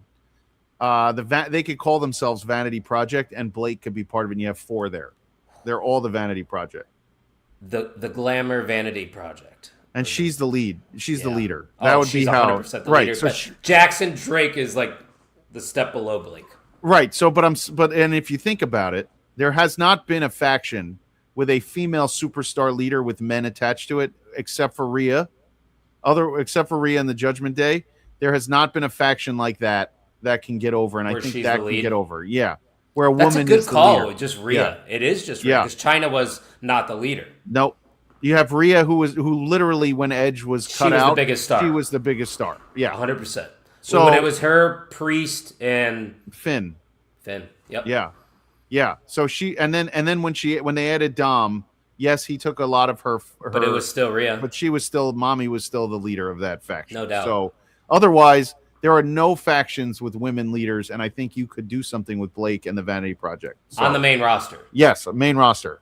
they could call themselves Vanity Project, and Blake could be part of it. And you have 4 there. They're all the Vanity Project. The Glamour Vanity Project. And she's the lead. She's the leader. That would be how. The right. Leader, so Jackson Drake is like the step below Blake. Right. So, and if you think about it, there has not been a faction with a female superstar leader with men attached to it, except for Rhea. Except for Rhea and the Judgment Day, there has not been a faction like that can get over, and I think that can get over. Yeah. Where a woman is the leader. That's a good call. Just Rhea. Yeah. It is just Rhea because China was not the leader. Nope. You have Rhea, who literally, when Edge was cut out, the biggest star. She was the biggest star. Yeah, 100%. So when it was her, Priest, and Finn. Yep. Yeah. So and then when they added Dom, yes, he took a lot of her. But it was still Rhea. But Mommy was still the leader of that faction. No doubt. So otherwise, there are no factions with women leaders, and I think you could do something with Blake and the Vanity Project on the main roster. Yes, main roster.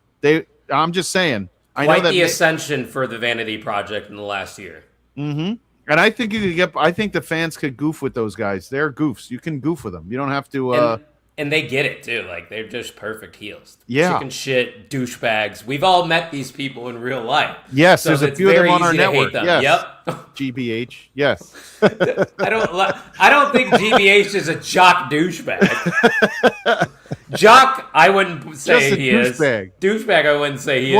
I'm just saying. Quite the ascension for the Vanity Project in the last year. Mm-hmm. And I think I think the fans could goof with those guys. They're goofs. You can goof with them. You don't have to. And they get it too. Like they're just perfect heels. Yeah. Chicken shit douchebags. We've all met these people in real life. Yes, so there's a few of them on our network. Yes. Yep. GBH. Yes. I don't think GBH is a jock douchebag. Jock, I wouldn't say he is. Douchebag, I wouldn't say he is.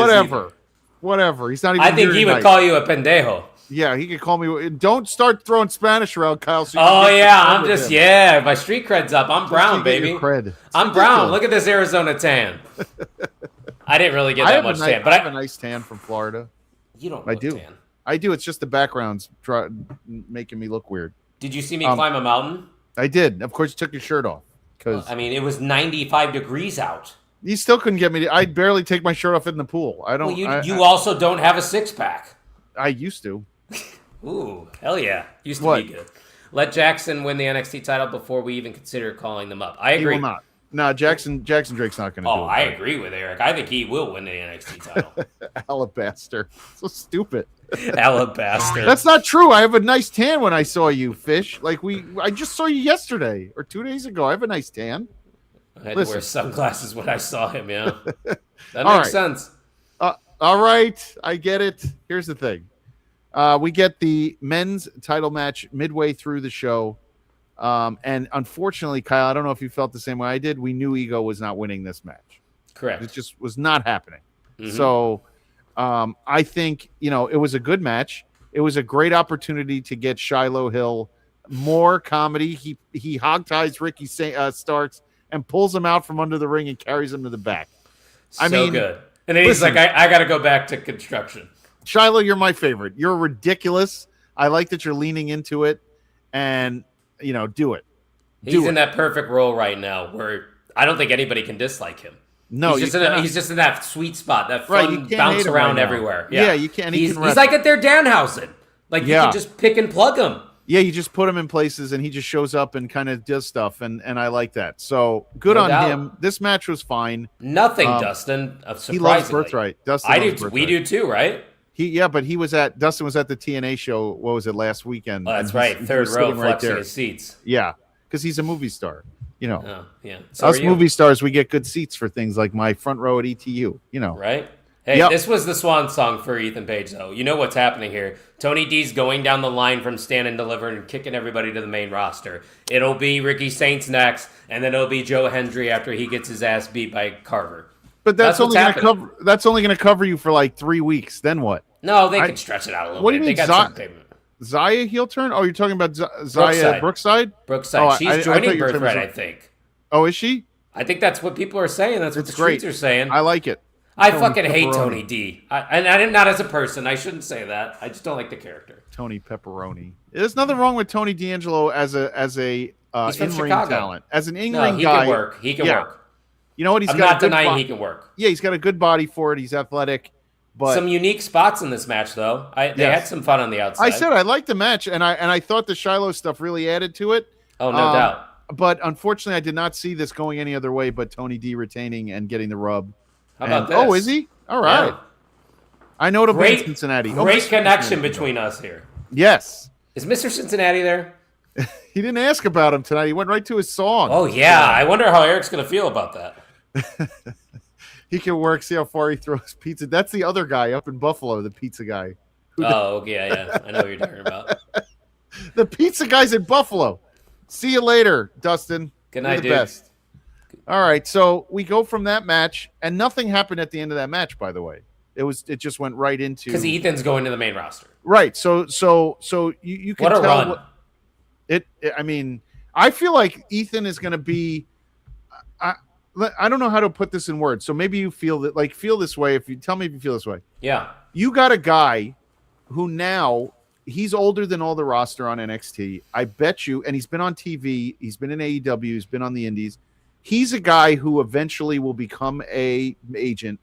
Whatever. He's not even. I think he would call you a pendejo. Yeah, he could call me. Don't start throwing Spanish around, Kyle. So my street cred's up. I'm brown, baby. I'm brown. Look at this Arizona tan. I didn't really get that much tan, but I have a nice tan from Florida. You don't. I do. Tan. I do. It's just the background's making me look weird. Did you see me climb a mountain? I did. Of course, you took your shirt off because it was 95 degrees out. You still couldn't get me. I'd barely take my shirt off in the pool. I don't. Well, you also don't have a 6-pack. I used to. Ooh, hell yeah. Used to be good. Let Jackson win the NXT title before we even consider calling them up. I agree. He will not. No, Jackson Drake's not going to do it. I agree with Eric. I think he will win the NXT title. Alabaster. So stupid. Alabaster. That's not true. I have a nice tan when I saw you, Fish. Like I just saw you yesterday or 2 days ago. I have a nice tan. I had to wear sunglasses when I saw him. Yeah, that All makes right. sense. All right, I get it. Here's the thing. We get the men's title match midway through the show. And unfortunately, Kyle, I don't know if you felt the same way I did. We knew Ego was not winning this match. Correct. It just was not happening. Mm-hmm. So I think, it was a good match. It was a great opportunity to get Shiloh Hill more comedy. He hog-ties Ricky Starks and pulls him out from under the ring and carries him to the back. I mean, good. And then he's like, I got to go back to construction. Shiloh, you're my favorite. You're ridiculous. I like that you're leaning into it and, do it. He's in that perfect role right now where I don't think anybody can dislike him. No, he's just in that sweet spot, that fun bounce around everywhere. Yeah, you can't. He's like at their Danhausen. Like you can just pick and plug him. Yeah, you just put him in places and he just shows up and kind of does stuff, and I like that. So good on him. This match was fine. Nothing, Dustin. He loves Birthright. Dustin I do. Birthright. We do too, right? But Dustin was at the TNA show. What was it, last weekend? Oh, that's right. Third row, flexing his seats. Yeah, because he's a movie star. Oh, yeah. So us movie stars, we get good seats for things like my front row at ETU. Right. Hey, This was the swan song for Ethan Page, though. You know what's happening here. Tony D's going down the line from Stand and Deliver and kicking everybody to the main roster. It'll be Ricky Saints next, and then it'll be Joe Hendry after he gets his ass beat by Carver. But that's only going to cover you for like 3 weeks. Then what? No, they can stretch it out a little bit. What do you mean, they got some Zaya heel turn? Oh, you're talking about Zaya Brookside? Brookside. She's joining Birthright, I think. Oh, is she? I think that's what people are saying. That's what the streets are saying. I like it. I fucking hate Tony D. And not as a person. I shouldn't say that. I just don't like the character. Tony Pepperoni. There's nothing wrong with Tony D'Angelo as a in-ring talent. As an in-ring guy. He can work. You know what? I'm not denying he can work. Yeah, he's got a good body for it. He's athletic. But some unique spots in this match, though. They had some fun on the outside. I said I liked the match, and I thought the Shiloh stuff really added to it. Oh, no doubt. But unfortunately, I did not see this going any other way but Tony D retaining and getting the rub. How about this? Oh, is he? All right. Yeah. I know it'll be in Cincinnati. Great connection between us here. Yes. Is Mr. Cincinnati there? He didn't ask about him tonight. He went right to his song. Oh, yeah. I wonder how Eric's going to feel about that. He can work, see how far he throws pizza. That's the other guy up in Buffalo, the pizza guy. Oh, yeah. I know what you're talking about. The pizza guy's in Buffalo. See you later, Dustin. Good night, dude. Best. All right, so we go from that match, and nothing happened at the end of that match, by the way. It just went right into because Ethan's going to the main roster. Right. So you can what a tell run. I mean, I feel like Ethan is going to be. I don't know how to put this in words. So maybe you feel this way. If you tell me if you feel this way. Yeah. You got a guy who now he's older than all the roster on NXT. I bet you, and he's been on TV. He's been in AEW. He's been on the Indies. He's a guy who eventually will become a agent.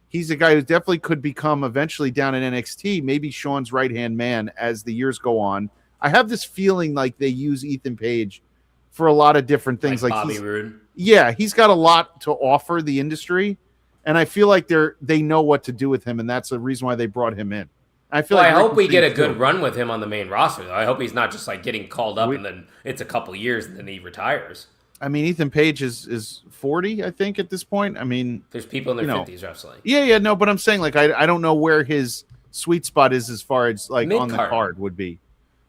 He's a guy who definitely could become eventually down in NXT, maybe Sean's right-hand man as the years go on. I have this feeling like they use Ethan Page for a lot of different things. Like Bobby Roode. Yeah, he's got a lot to offer the industry, and I feel like they know what to do with him, and that's the reason why they brought him in. I hope we get a good run with him on the main roster, though. I hope he's not just like getting called up and then it's a couple years and then he retires. I mean, Ethan Page is 40, I think, at this point. I mean, there's people in their 50s wrestling. Yeah, no, but I'm saying like I don't know where his sweet spot is as far as like Mid-card. On the card would be.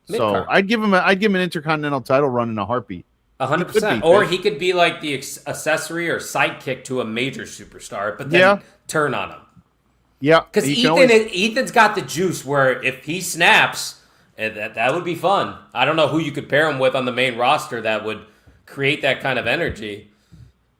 Mid-card. So I'd give him an Intercontinental title run in a heartbeat. 100%. Or he could be like the accessory or sidekick to a major superstar, but then turn on him. Yeah, because Ethan's got the juice where if he snaps, that would be fun. I don't know who you could pair him with on the main roster that would create that kind of energy.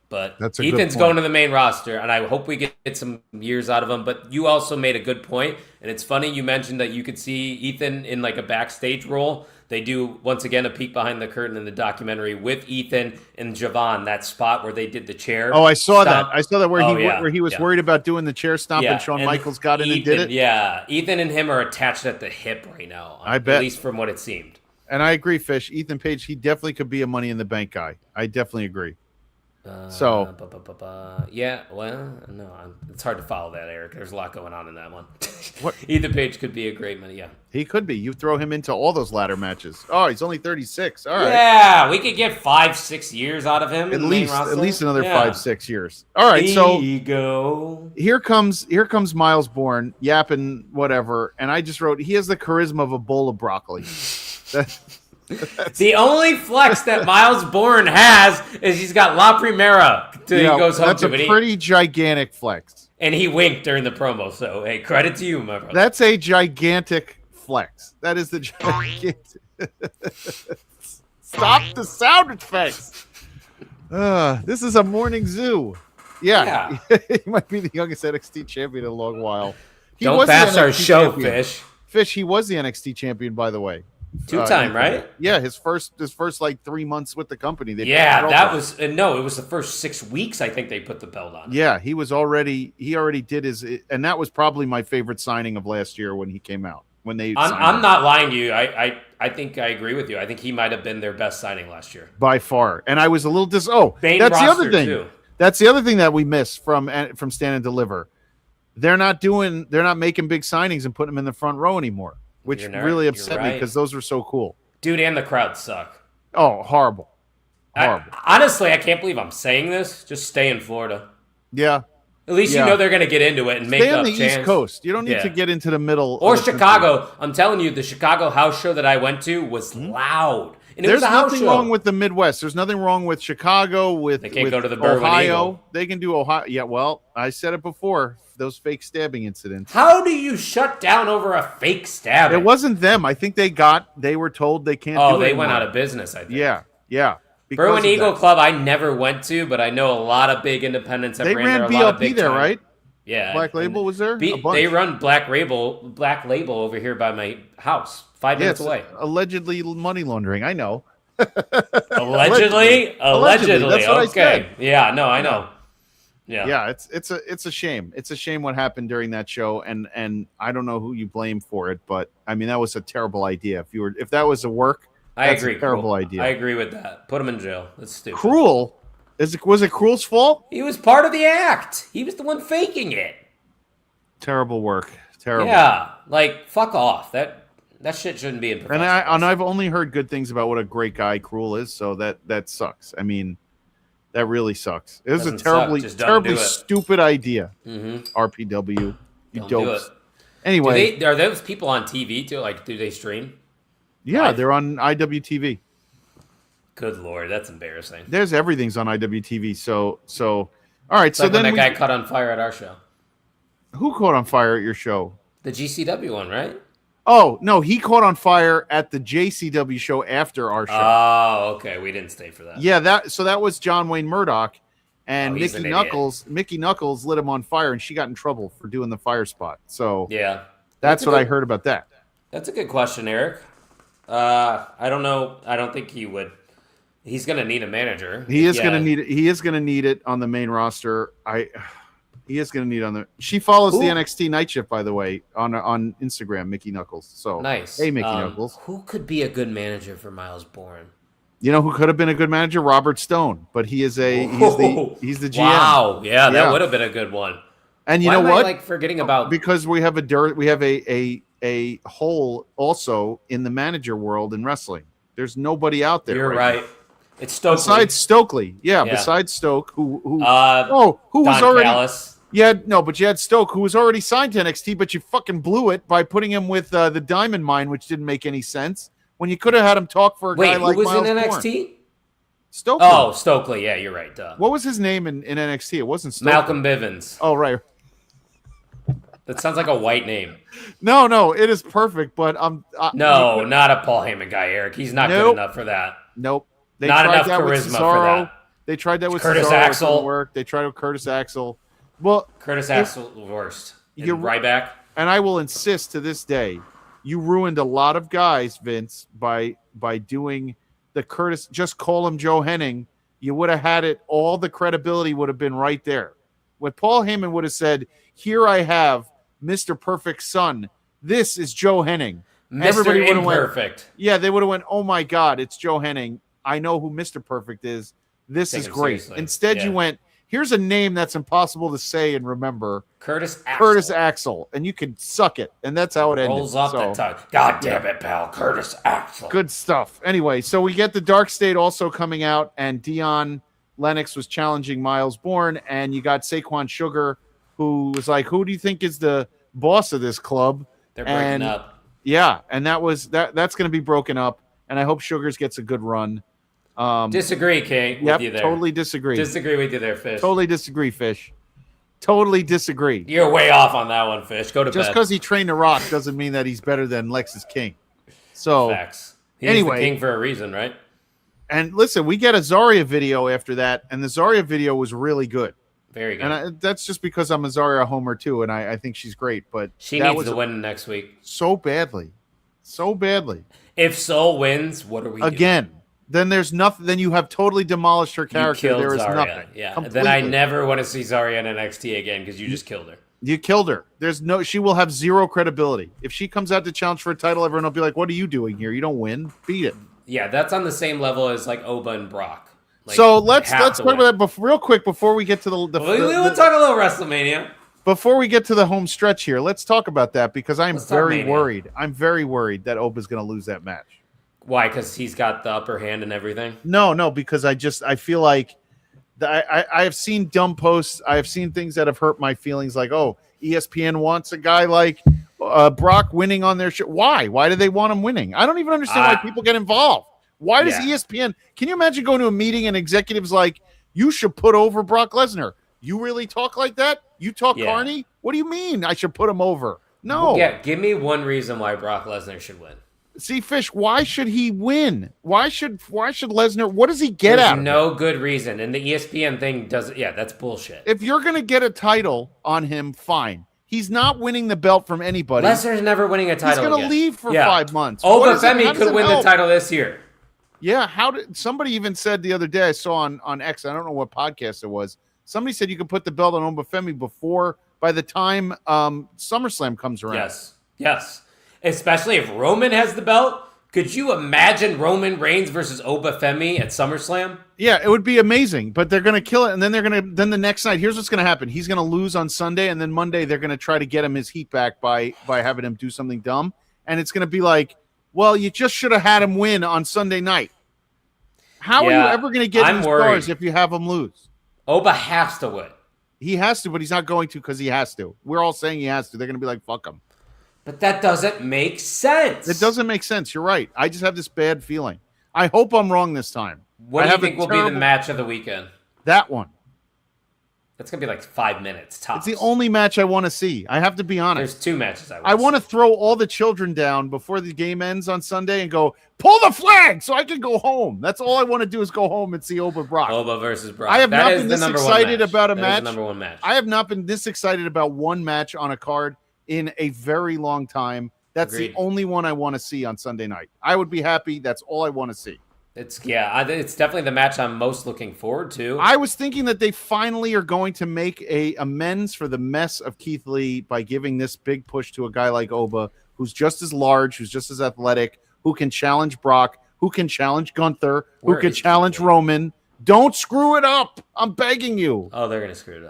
But Ethan's going to the main roster, and I hope we get some years out of him. But you also made a good point, and it's funny you mentioned that you could see Ethan in like a backstage role. They do, once again, a peek behind the curtain in the documentary with Ethan and Javon, that spot where they did the chair. Oh, I saw stomp. that. I saw that where he was worried about doing the chair stomp, and Shawn Michaels got in and did it. Yeah, Ethan and him are attached at the hip right now. I bet. At least from what it seemed. And I agree, Fish. Ethan Page, he definitely could be a Money in the Bank guy. I definitely agree. So Yeah, well, no, it's hard to follow that, Eric. There's a lot going on in that one. what Either page could be a great one. Yeah. he could be. You throw him into all those ladder matches. Oh, he's only 36. All right. Yeah, we could get 5-6 years out of him. At in the main least roster. another Yeah. 5-6 years. All right, so Ego. here comes Miles Bourne yapping whatever, and I just wrote he has the charisma of a bowl of broccoli. The only flex that Miles Bourne has is he's got La Primera till he goes home that's to. a pretty gigantic flex. And he winked during the promo, so hey, credit to you, my brother. That's a gigantic flex. That is the gigantic. Stop the sound effects. This is a morning zoo. Yeah. He might be the youngest NXT champion in a long while. Don't bash our show, Fish. Fish, he was the NXT champion, by the way. 2-time, right? Yeah, his first like 3 months with the company. It was the first 6 weeks. I think they put the belt on. Yeah, he already did his, and that was probably my favorite signing of last year when he came out. When they, I'm not lying to you. I think I agree with you. I think he might have been their best signing last year by far. And I was a little that's the other thing. Too. That's the other thing that we miss from Stand and Deliver. They're not making big signings and putting them in the front row anymore, which really upset me because those were so cool. Dude, and the crowd suck. Oh, horrible. Honestly, I can't believe I'm saying this. Just stay in Florida. Yeah. At least you know they're going to get into it and make up chance. Stay on the East Coast. You don't need to get into the middle. Or Chicago. I'm telling you, the Chicago house show that I went to was loud. And there's nothing wrong with the Midwest. There's nothing wrong with Chicago, they can't go to the Ohio. Eagle. They can do Ohio. Yeah, well, I said it before. Those fake stabbing incidents. How do you shut down over a fake stabbing? It wasn't them. I think they were told they can't do it. Oh, they went out of business, I think. Yeah. Bruin Eagle Club, I never went to, but I know a lot of big independents have ran there. A lot of big there, right? Yeah. Black Label was there? They run Black Label over here by my house, 5 minutes away. Allegedly money laundering. I know. Allegedly. That's what I said. Yeah, no, I know. Yeah, it's a shame. It's a shame what happened during that show, and I don't know who you blame for it, but I mean that was a terrible idea. If that was a work, I agree. A terrible idea. I agree with that. Put him in jail. That's stupid. Cruel. Was it Cruel's fault? He was part of the act. He was the one faking it. Terrible work. Terrible. Yeah, like fuck off. That shit shouldn't be in professional. And I've only heard good things about what a great guy Cruel is, so that sucks. I mean, that really sucks. It was a terribly stupid idea. RPW, you dopes. Anyway, are those people on TV too? Like, do they stream? Yeah, they're on IWTV. Good Lord, that's embarrassing. Everything's on IWTV. So all right. It's so like then when that guy caught on fire at our show. Who caught on fire at your show? The GCW one, right? Oh no, he caught on fire at the JCW show after our show. Oh, okay, we didn't stay for that. Yeah, that was John Wayne Murdoch, and Mickey Knuckles. Mickey Knuckles lit him on fire, and she got in trouble for doing the fire spot. So yeah, that's what I heard about that. That's a good question, Eric. I don't know. I don't think he would. He's going to need a manager. He is going to need it. He is going to need it on the main roster. He is going to need on the. She follows the NXT Night Shift, by the way, on Instagram, Mickey Knuckles. So nice. Hey, Mickey Knuckles. Who could be a good manager for Miles Bourne? You know who could have been a good manager? Robert Stone, but he's the GM. Wow, yeah, that would have been a good one. And you know what? Like forgetting about because we have a hole also in the manager world in wrestling. There's nobody out there. You're right. It's Stokely. Besides Stokely, besides Stoke, who Don was already Callis. But you had Stoke, who was already signed to NXT, but you fucking blew it by putting him with the Diamond Mine, which didn't make any sense. When you could have had him talk for a guy like Miles Bourne. Who was in NXT? Stokely. Oh, Stokely. Yeah, you're right. Duh. What was his name in NXT? It wasn't Stokely. Malcolm Bivens. Oh, right. That sounds like a white name. No, it is perfect, but not a Paul Heyman guy, Eric. He's not good enough for that. Nope. Not enough charisma for that. They tried that with Curtis Cesaro. Axel. Work. They tried with Curtis Axel. Well, Curtis Axel worst. You're right back. And I will insist to this day, you ruined a lot of guys, Vince, by doing the Curtis. Just call him Joe Henning. You would have had it. All the credibility would have been right there. What Paul Heyman would have said, "Here I have Mr. Perfect's son. This is Joe Henning." Everybody would have went, yeah, they would have went, "Oh my God, it's Joe Henning. I know who Mr. Perfect is. This Take is him great. seriously. Instead, Yeah. you went, here's a name that's impossible to say and remember. Curtis Axel. And you can suck it. And that's how it ended. rolls off So, the tongue. God damn it, pal. Curtis Axel. good stuff. Anyway, so we get the Dark State also coming out, and Dion Lennox was challenging Miles Bourne, and you got Saquon Sugar, who was like, who do you think is the boss of this club? They're breaking up. Yeah, and that's going to be broken up, and I hope Sugars gets a good run. Disagree, Kate, with you there. Totally disagree. Disagree with you there, Fish. Totally disagree, Fish. Totally disagree. You're way off on that one, Fish. Go to Just bed. because he trained The Rock doesn't mean that he's better than Lexus King. So, Facts. He's anyway, the king for a reason, right? and listen, we get a Zarya video after that, and the Zarya video was really good. Very good. And that's just because I'm a Zarya homer too, and I think she's great. But she that needs was to win next week. so badly. If Soul wins, what are we Again, then there's nothing. Then you have totally demolished her doing? character. You killed There is Zarya. nothing. Yeah. Completely. Then I never want to see Zarya in NXT again because you just killed her. You killed her. She will have zero credibility. If she comes out to challenge for a title, everyone will be like, what are you doing here? You don't win. Beat it. Yeah, that's on the same level as like Oba and Brock. Like, So let's have talk to about win. that real quick before we get to We'll talk a little WrestleMania. before we get to the home stretch here. Let's talk about that because I'm Let's talk very Mania. worried. I'm very worried that Oba's going to lose that match. Why? Because he's got the upper hand and everything. No, because I feel like I have seen dumb posts. I have seen things that have hurt my feelings. Like, oh, ESPN wants a guy like Brock winning on their show. Why? Why do they want him winning? I don't even understand why people get involved. Why does ESPN? Can you imagine going to a meeting and executives like, you should put over Brock Lesnar? You really talk like that? You talk carny? What do you mean I should put him over? No. Yeah, give me one reason why Brock Lesnar should win. See, Fish, why should he win? Why should Lesnar? What does he get out of it? No good reason. And the ESPN thing doesn't. Yeah, that's bullshit. If you're going to get a title on him, fine. He's not winning the belt from anybody. Lesnar's never winning a title. He's going to again. leave for 5 months. Oba Femi could win the title this year. Yeah, how did somebody even said the other day I saw on X, I don't know what podcast it was. Somebody said you could put the belt on Oba Femi by the time SummerSlam comes around. Yes. Especially if Roman has the belt. Could you imagine Roman Reigns versus Oba Femi at SummerSlam? Yeah, it would be amazing, but they're going to kill it, and then then the next night, here's what's going to happen. He's going to lose on Sunday, and then Monday they're going to try to get him his heat back by having him do something dumb, and it's going to be like, well, you just should have had him win on Sunday night. How are you ever going to get these stars if you have him lose? Oba has to win. He has to, but he's not going to because he has to. We're all saying he has to. They're going to be like, fuck him. But that doesn't make sense. It doesn't make sense. You're right. I just have this bad feeling. I hope I'm wrong this time. What do you think will be the match of the weekend? That one. That's going to be like 5 minutes tops. It's the only match I want to see. I have to be honest. There's 2 matches I want to throw all the children down before the game ends on Sunday and go, pull the flag so I can go home. That's all I want to do is go home and see Oba Brock. Oba versus Brock. I have not been this excited about a match. Number one match. I have not been this excited about one match on a card in a very long time. That's the only one I want to see on Sunday night. I would be happy. That's all I want to see. It's definitely the match I'm most looking forward to. I was thinking that they finally are going to make a amends for the mess of Keith Lee by giving this big push to a guy like Oba, who's just as large, who's just as athletic, who can challenge Brock, who can challenge Gunther, who can challenge Roman. Don't screw it up. I'm begging you. Oh, they're going to screw it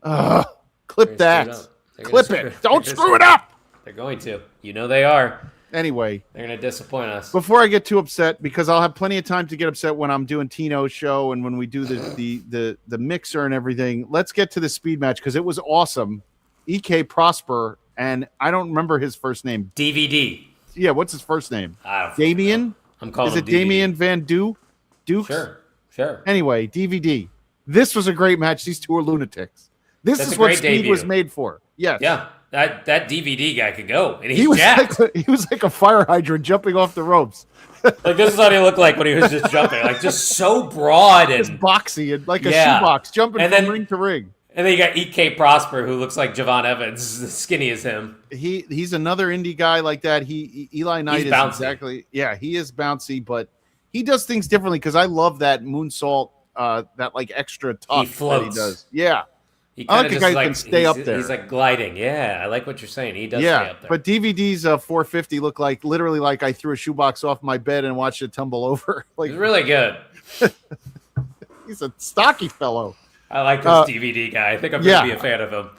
up. Clip that. Clip it. Don't screw it up. They're going to. You know they are. Anyway, they're going to disappoint us. Before I get too upset, because I'll have plenty of time to get upset when I'm doing Tino's show and when we do the mixer and everything. Let's get to the speed match because it was awesome. EK Prosper, and I don't remember his first name. DVD. Yeah, what's his first name? Damien. I'm calling him Is it Damien Van Dukes? Sure. Anyway, DVD. This was a great match. These two are lunatics. This is what Speed was made for. Yes. Yeah. That DVD guy could go, and he was like a fire hydrant jumping off the ropes. Like this is what he looked like when he was just jumping, like just so broad and just boxy and like a shoebox jumping from ring to ring. And then you got EK Prosper, who looks like Javon Evans, as skinny as him. He's another indie guy like that. Eli Knight is bouncy. Exactly. Yeah, he is bouncy, but he does things differently because I love that moonsault, that like extra tuck that he does. Yeah. I like a guy who can stay up there. He's like gliding. Yeah, I like what you're saying. He does stay up there. But DVD's 450 look like literally like I threw a shoebox off my bed and watched it tumble over. Like it's really good. He's a stocky fellow. I like this DVD guy. I think I'm going to be a fan of him.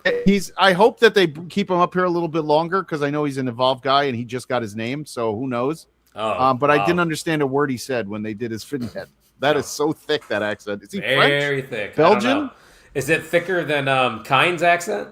I hope that they keep him up here a little bit longer because I know he's an Evolve guy and he just got his name, so who knows? But I didn't understand a word he said when they did his Finhead. That is so thick, that accent. Is he very French? Thick. Belgian? Is it thicker than Kind's accent?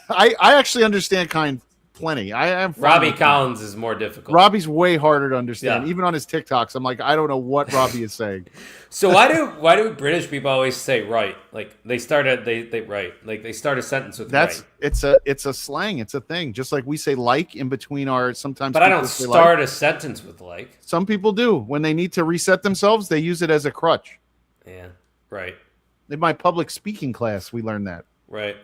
I actually understand Kind plenty. I am Robbie Collins is more difficult. Robbie's way harder to understand. Even on his TikToks, I'm like, I don't know what Robbie is saying. So why do British people always say right? Like they start they start a sentence with right. It's a slang. It's a thing. Just like we say like in between our sometimes. But I don't start a sentence with like. Some people do. When they need to reset themselves, they use it as a crutch. Yeah. Right. In my public speaking class, we learned that. Right.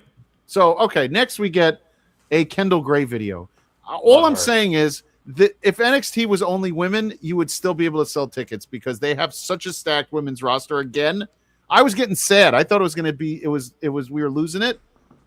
So okay, next we get a Kendall Gray video. All I'm saying is that if NXT was only women, you would still be able to sell tickets because they have such a stacked women's roster. Again, I was getting sad. I thought it was going to be. It was. We were losing it.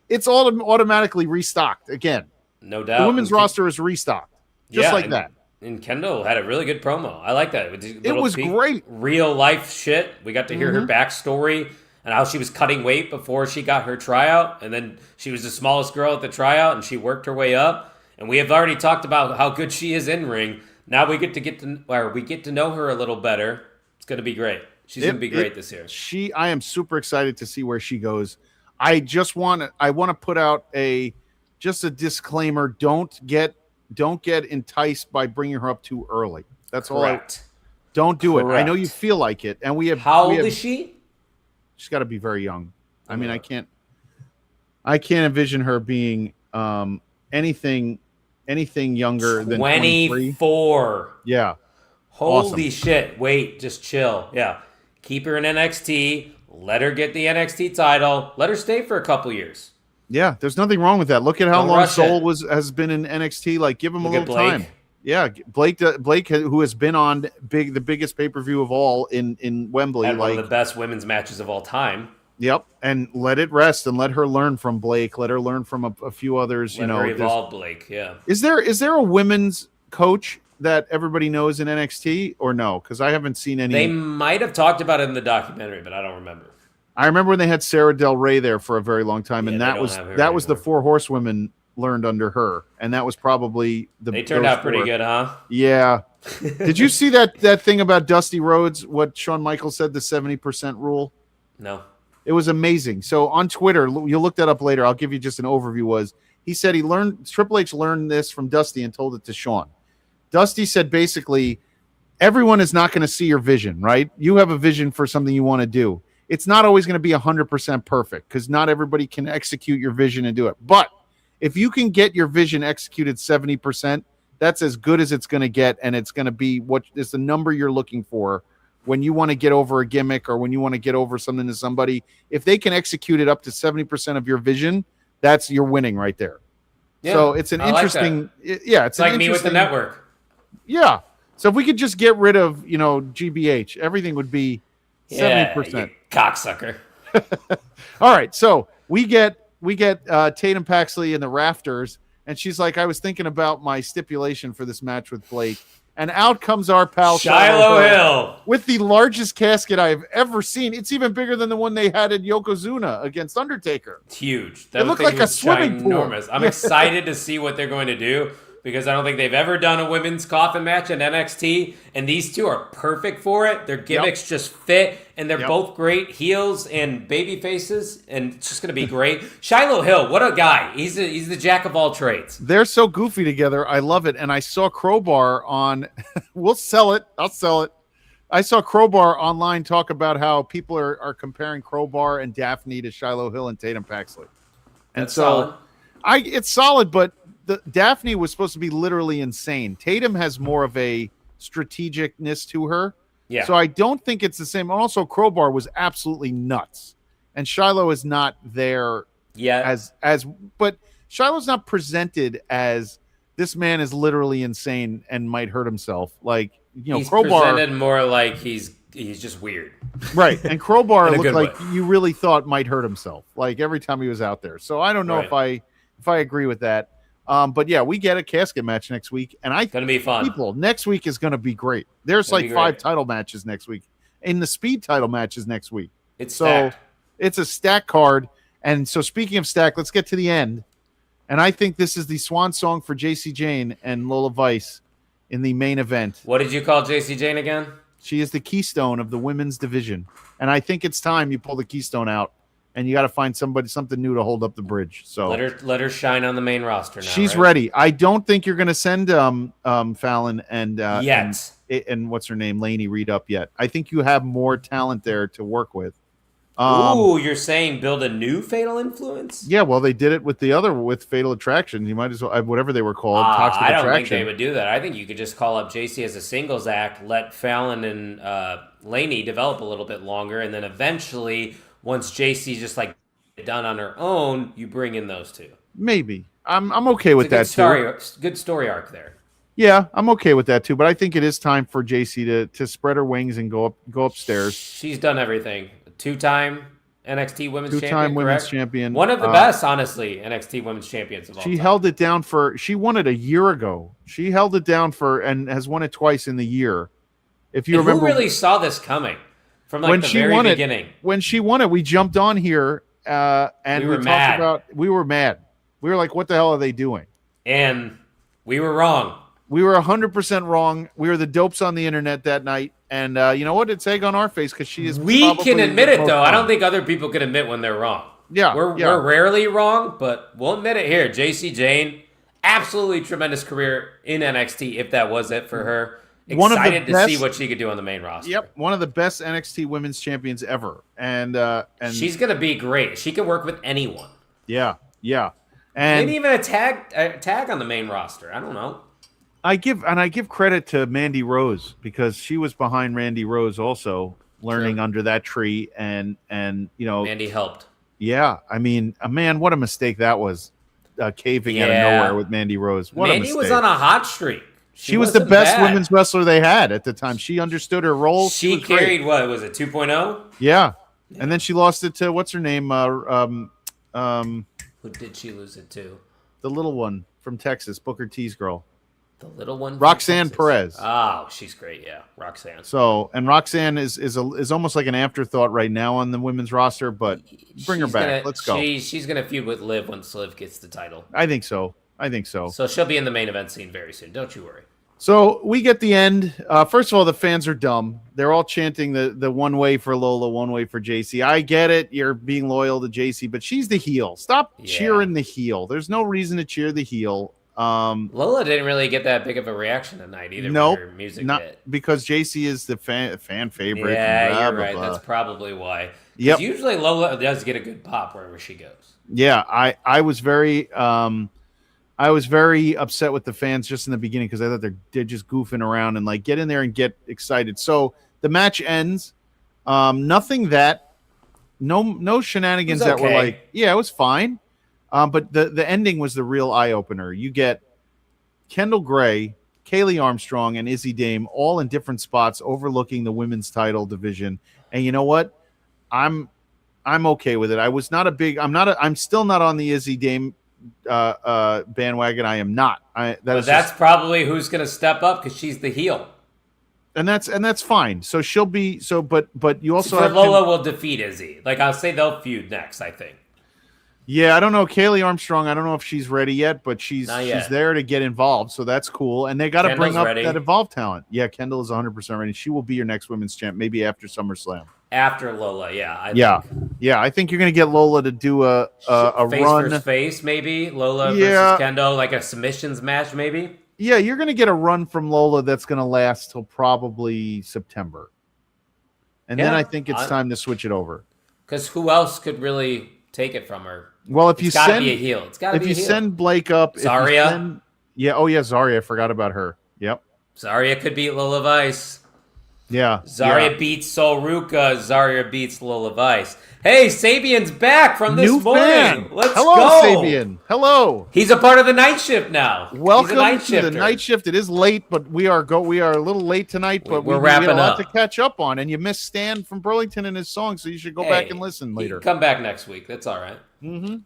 It's all automatically restocked again. No doubt. The women's roster is restocked, just like that. And Kendall had a really good promo. I like that. It was great. Real life shit. We got to hear her backstory and how she was cutting weight before she got her tryout. And then she was the smallest girl at the tryout and she worked her way up. And we have already talked about how good she is in ring. Now we get to know her a little better. It's going to be great. She's going to be great this year. I am super excited to see where she goes. I want to put out just a disclaimer. Don't get enticed by bringing her up too early. That's Correct. Don't do it. I know you feel like it. And How old is she? She's got to be very young. I mean, I can't envision her being anything younger than 24. Yeah. Holy shit. Wait, just chill. Yeah. Keep her in NXT. Let her get the NXT title. Let her stay for a couple years. Yeah, there's nothing wrong with that. Look at how long Soul has been in NXT. Like, give him a little time. Yeah, Blake, who has been on the biggest pay-per-view of all in Wembley, and one of the best women's matches of all time. Yep, and let it rest and let her learn from Blake. Let her learn from a few others. Let her evolve Blake. Yeah. Is there a women's coach that everybody knows in NXT or no? Because I haven't seen any. They might have talked about it in the documentary, but I don't remember. I remember when they had Sarah Del Rey there for a very long time, and that was the 4 horsewomen learned under her, and that was probably they turned out pretty good, huh? Yeah. Did you see that thing about Dusty Rhodes? What Shawn Michaels said, the 70% rule? No. It was amazing. So on Twitter, you'll look that up later. I'll give you just an overview. He said Triple H learned this from Dusty and told it to Shawn. Dusty said basically, everyone is not going to see your vision, right? You have a vision for something you want to do. It's not always going to be 100% perfect because not everybody can execute your vision and do it. But if you can get your vision executed 70%, that's as good as it's going to get, and it's going to be what is the number you're looking for when you want to get over a gimmick or when you want to get over something to somebody. If they can execute it up to 70% of your vision, that's you're winning right there. Yeah, so it's an interesting. It's like me with the network. Yeah. So if we could just get rid of GBH, everything would be 70%. Cocksucker. All right, so we get Tatum Paxley in the rafters, and she's like, I was thinking about my stipulation for this match with Blake, and out comes our pal Shiloh Hill with the largest casket I have ever seen. It's even bigger than the one they had at Yokozuna against Undertaker. It's huge. It looked like a swimming pool. I'm excited to see what they're going to do, because I don't think they've ever done a women's coffin match in NXT, and these two are perfect for it. Their gimmicks just fit, and they're both great heels and baby faces, and it's just going to be great. Shiloh Hill, what a guy. He's the jack of all trades. They're so goofy together. I love it. And I saw Crowbar on – we'll sell it. I'll sell it. I saw Crowbar online talk about how people are comparing Crowbar and Daphne to Shiloh Hill and Tatum Paxley. And That's solid. It's solid, but – Daphne was supposed to be literally insane. Tatum has more of a strategicness to her. Yeah. So I don't think it's the same. Also, Crowbar was absolutely nuts. And Shiloh is not there but Shiloh's not presented as this man is literally insane and might hurt himself. Like, he's Crowbar presented more like he's just weird. Right. And Crowbar looked like you really thought might hurt himself. Like every time he was out there. So I don't know if I agree with that. But yeah, we get a casket match next week, and gonna be fun. Next week is gonna be great. There's like 5 title matches next week. in the speed title matches next week. It's So stacked. it's a stack card. And so speaking of stack, let's get to the end. And I think this is the swan song for JC Jane and Lola Vice in the main event. What did you call JC Jane again? She is the keystone of the women's division. And I think it's time you pull the keystone out and you got to find something new to hold up the bridge. So let her shine on the main roster now. She's right? ready. I don't think you're going to send Fallon and and what's her name, Lainey Reed up yet. I think you have more talent there to work with. Ooh, you're saying build a new Fatal Influence? Yeah, well, they did it with with Fatal Attraction. You might as well, whatever they were called, Toxic I don't Attraction. think they would do that. I think you could just call up JC as a singles act, let Fallon and Lainey develop a little bit longer, and then eventually, once JC's just like done on her own, you bring in those two. Maybe. I'm okay with that too. Good story arc there. Yeah, I'm okay with that too. But I think it is time for JC to spread her wings and go upstairs. She's done everything. Two-time NXT Women's Champion. Two-time Women's correct? Champion. One of the best, honestly, NXT Women's Champions of all time. She held it down she won it a year ago. She held it down and has won it twice in the year. If you remember, who really saw this coming from like the very beginning? When she won it, we jumped on here and we talked about. We were mad. We were like, "What the hell are they doing?" And we were wrong. We were 100% wrong. We were the dopes on the internet that night. And you know what? It's egg on our face because she is. We can admit it, though. I don't think other people can admit when they're wrong. Yeah. We're rarely wrong, but we'll admit it here. JC Jane, absolutely tremendous career in NXT, if that was it for her. Excited to see what she could do on the main roster. Yep. One of the best NXT women's champions ever. And she's going to be great. She can work with anyone. Yeah. Yeah. And maybe even a tag on the main roster. I don't know. I give credit to Mandy Rose because she was behind Randy Rose also learning under that tree and Mandy helped. Yeah, I mean, man, what a mistake that was, caving out of nowhere with Mandy Rose. Mandy was on a hot streak. She was the best women's wrestler they had at the time. She understood her role. She carried great. What was it, 2.0? Yeah, and then she lost it to what's her name? Who did she lose it to? The little one from Texas, Booker T's girl. The little one, Roxanne Perez. Oh, she's great. Yeah, Roxanne. So, and Roxanne is almost like an afterthought right now on the women's roster, but bring her back. Let's go. She's gonna feud with Liv once Liv gets the title. I think so. So she'll be in the main event scene very soon. Don't you worry. So we get the end. First of all, the fans are dumb. They're all chanting the one way for Lola, one way for JC. I get it. You're being loyal to JC, but she's the heel. Stop cheering the heel. There's no reason to cheer the heel. Lola didn't really get that big of a reaction tonight either. Nope, when her music not hit. Because JC is the fan favorite. Yeah, you're right. That's probably why. Yep. Usually Lola does get a good pop wherever she goes. Yeah, I was very upset with the fans just in the beginning because I thought they're just goofing around and like get in there and get excited. So the match ends. Nothing that no shenanigans that were like, yeah, it was fine. But the ending was the real eye opener. You get Kendall Gray, Kaylee Armstrong, and Izzy Dame all in different spots overlooking the women's title division. And you know what? I'm okay with it. I'm still not on the Izzy Dame bandwagon. I am not. That's probably who's going to step up because she's the heel. And that's fine. So she'll be but you also have Lola will defeat Izzy. Like I'll say they'll feud next, I think. Yeah, I don't know. Kaylee Armstrong, I don't know if she's ready yet, but she's there to get involved, so that's cool. And they got to bring up that Evolve talent. Yeah, Kendall is 100% ready. She will be your next women's champ, maybe after SummerSlam. After Lola, yeah. I think you're going to get Lola to do a face run. Versus face, maybe? Lola versus Kendall, like a submissions match, maybe? Yeah, you're going to get a run from Lola that's going to last till probably September. And then I think it's time to switch it over. Because who else could really take it from her? Well, if it's gotta be a heel. It's gotta be a heel. If you send Blake up, Zarya. Zarya. I forgot about her. Yep. Zarya could beat Lola Vice. Yeah. Zarya beats Sol Ruka. Zarya beats Lola Vice. Hey, Sabian's back from this morning. Fan. Let's go. Hello, Sabian. Hello. He's a part of the night shift now. Welcome to the night shift. It is late, but we are a little late tonight, but we're wrapping up. We have a lot to catch up on. And you missed Stan from Burlington and his song, so you should go back and listen later. Come back next week. That's all right. Mm-hmm.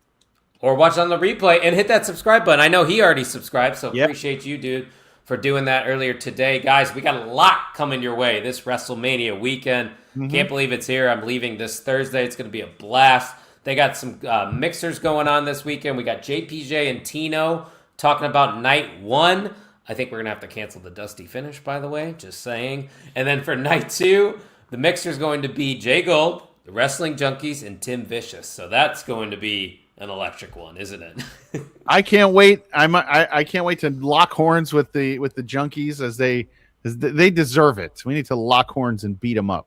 Or watch on the replay and hit that subscribe button. I know he already subscribed, so appreciate you, dude. for doing that earlier today. Guys, we got a lot coming your way this WrestleMania weekend. Can't believe it's here. I'm leaving this Thursday. It's going to be a blast. They got some mixers going on this weekend. We got JPJ and Tino talking about night one. I think we're going to have to cancel the Dusty Finish, by the way, just saying. And then for night two, the mixer is going to be Jay Gold, the Wrestling Junkies, and Tim Vicious. So that's going to be an electric one, isn't it? I can't wait. I can't wait to lock horns with the Junkies as they deserve it. We need to lock horns and beat them up.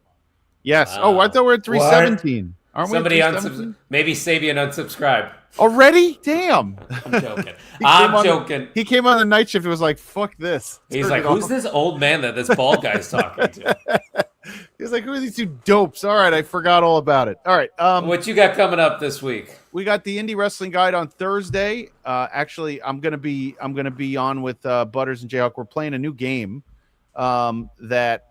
Yes. Oh, I thought we we're at 317. Aren't Somebody we? Somebody maybe Sabian unsubscribed. Already? Damn. I'm joking. I'm joking. He came on the night shift and was like, fuck this. He's like, who's this old man that this bald guy's talking to? He's like, who are these two dopes? All right, I forgot all about it. All right. What you got coming up this week? We got the Indie Wrestling Guide on Thursday. Actually, I'm gonna be on with Butters and Jayhawk. We're playing a new game that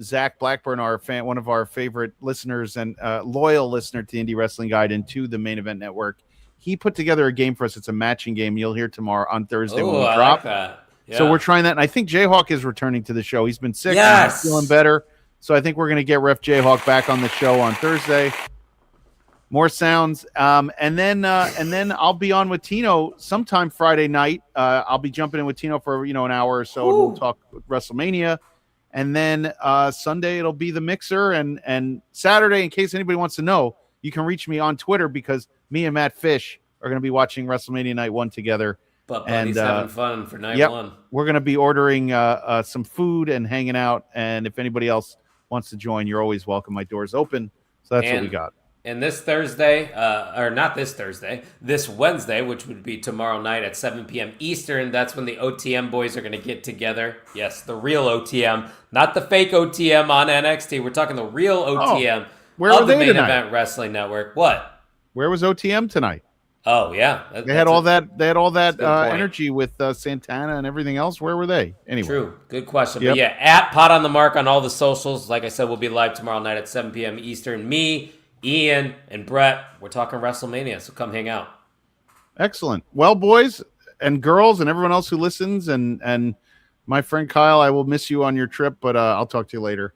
Zach Blackburn, one of our favorite listeners and loyal listener to the Indie Wrestling Guide and to the Main Event Network, he put together a game for us. It's a matching game. You'll hear tomorrow on Thursday when we drop. I like that. Yeah. So we're trying that, and I think Jayhawk is returning to the show. He's been sick, yes, and he's feeling better. So I think we're going to get Ref Jayhawk back on the show on Thursday. More sounds, and then I'll be on with Tino sometime Friday night. I'll be jumping in with Tino for an hour or so, and we'll talk WrestleMania. And then Sunday it'll be the mixer, and Saturday, in case anybody wants to know, you can reach me on Twitter because me and Matt Fish are going to be watching WrestleMania Night 1 together. But Buddy's having fun for night one. We're going to be ordering some food and hanging out, and if anybody else wants to join, you're always welcome. My door's open. So that's what we got. And this Thursday, or not this Thursday, this Wednesday, which would be tomorrow night at 7 p.m. Eastern, that's when the OTM boys are going to get together. Yes, the real OTM, not the fake OTM on NXT. We're talking the real OTM of the Main Event Wrestling Network. What? Where was OTM tonight? Oh, yeah. They had all that energy with Santana and everything else. Where were they? Anyway. True. Good question. Yep. But yeah, at Pot on the Mark on all the socials. Like I said, we'll be live tomorrow night at 7 p.m. Eastern. Me, Ian, and Brett, we're talking WrestleMania, so come hang out. Excellent. Well, boys and girls and everyone else who listens, and my friend Kyle, I will miss you on your trip, but I'll talk to you later.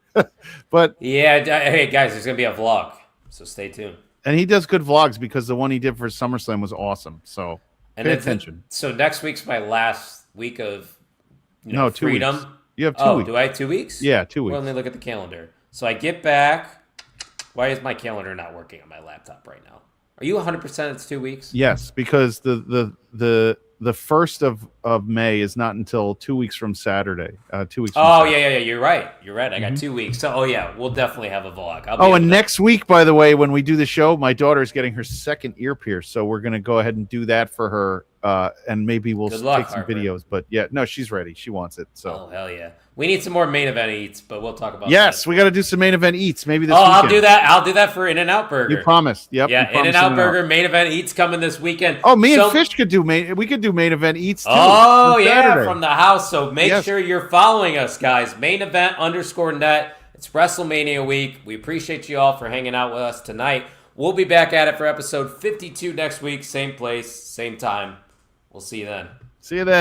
But yeah, hey guys, there's going to be a vlog, so stay tuned. And he does good vlogs because the one he did for SummerSlam was awesome. So pay attention. So next week's my last week of 2 freedom. Weeks. You have 2 weeks. Do I have 2 weeks? Yeah, 2 weeks. Well, let me look at the calendar. So I get back. Why is my calendar not working on my laptop right now? Are you 100% it's 2 weeks? Yes, because the 1st of May is not until 2 weeks from Saturday. 2 weeks. Yeah. You're right. I got 2 weeks. So we'll definitely have a vlog. And next week, by the way, when we do the show, my daughter's getting her second ear pierced, so we're gonna go ahead and do that for her, and maybe we'll take some videos. But yeah, no, she's ready. She wants it. So hell yeah. We need some more main event eats, but we'll talk about that. We got to do some main event eats. Maybe this weekend. I'll do that. I'll do that for In-N-Out Burger. You promised. Yep. Yeah, In-N-Out Burger main event eats coming this weekend. Oh, and Fish could do we could do main event eats too. Oh, yeah, from the house. So make sure you're following us, guys. Main event _net. It's WrestleMania week. We appreciate you all for hanging out with us tonight. We'll be back at it for episode 52 next week. Same place, same time. We'll see you then. See you then.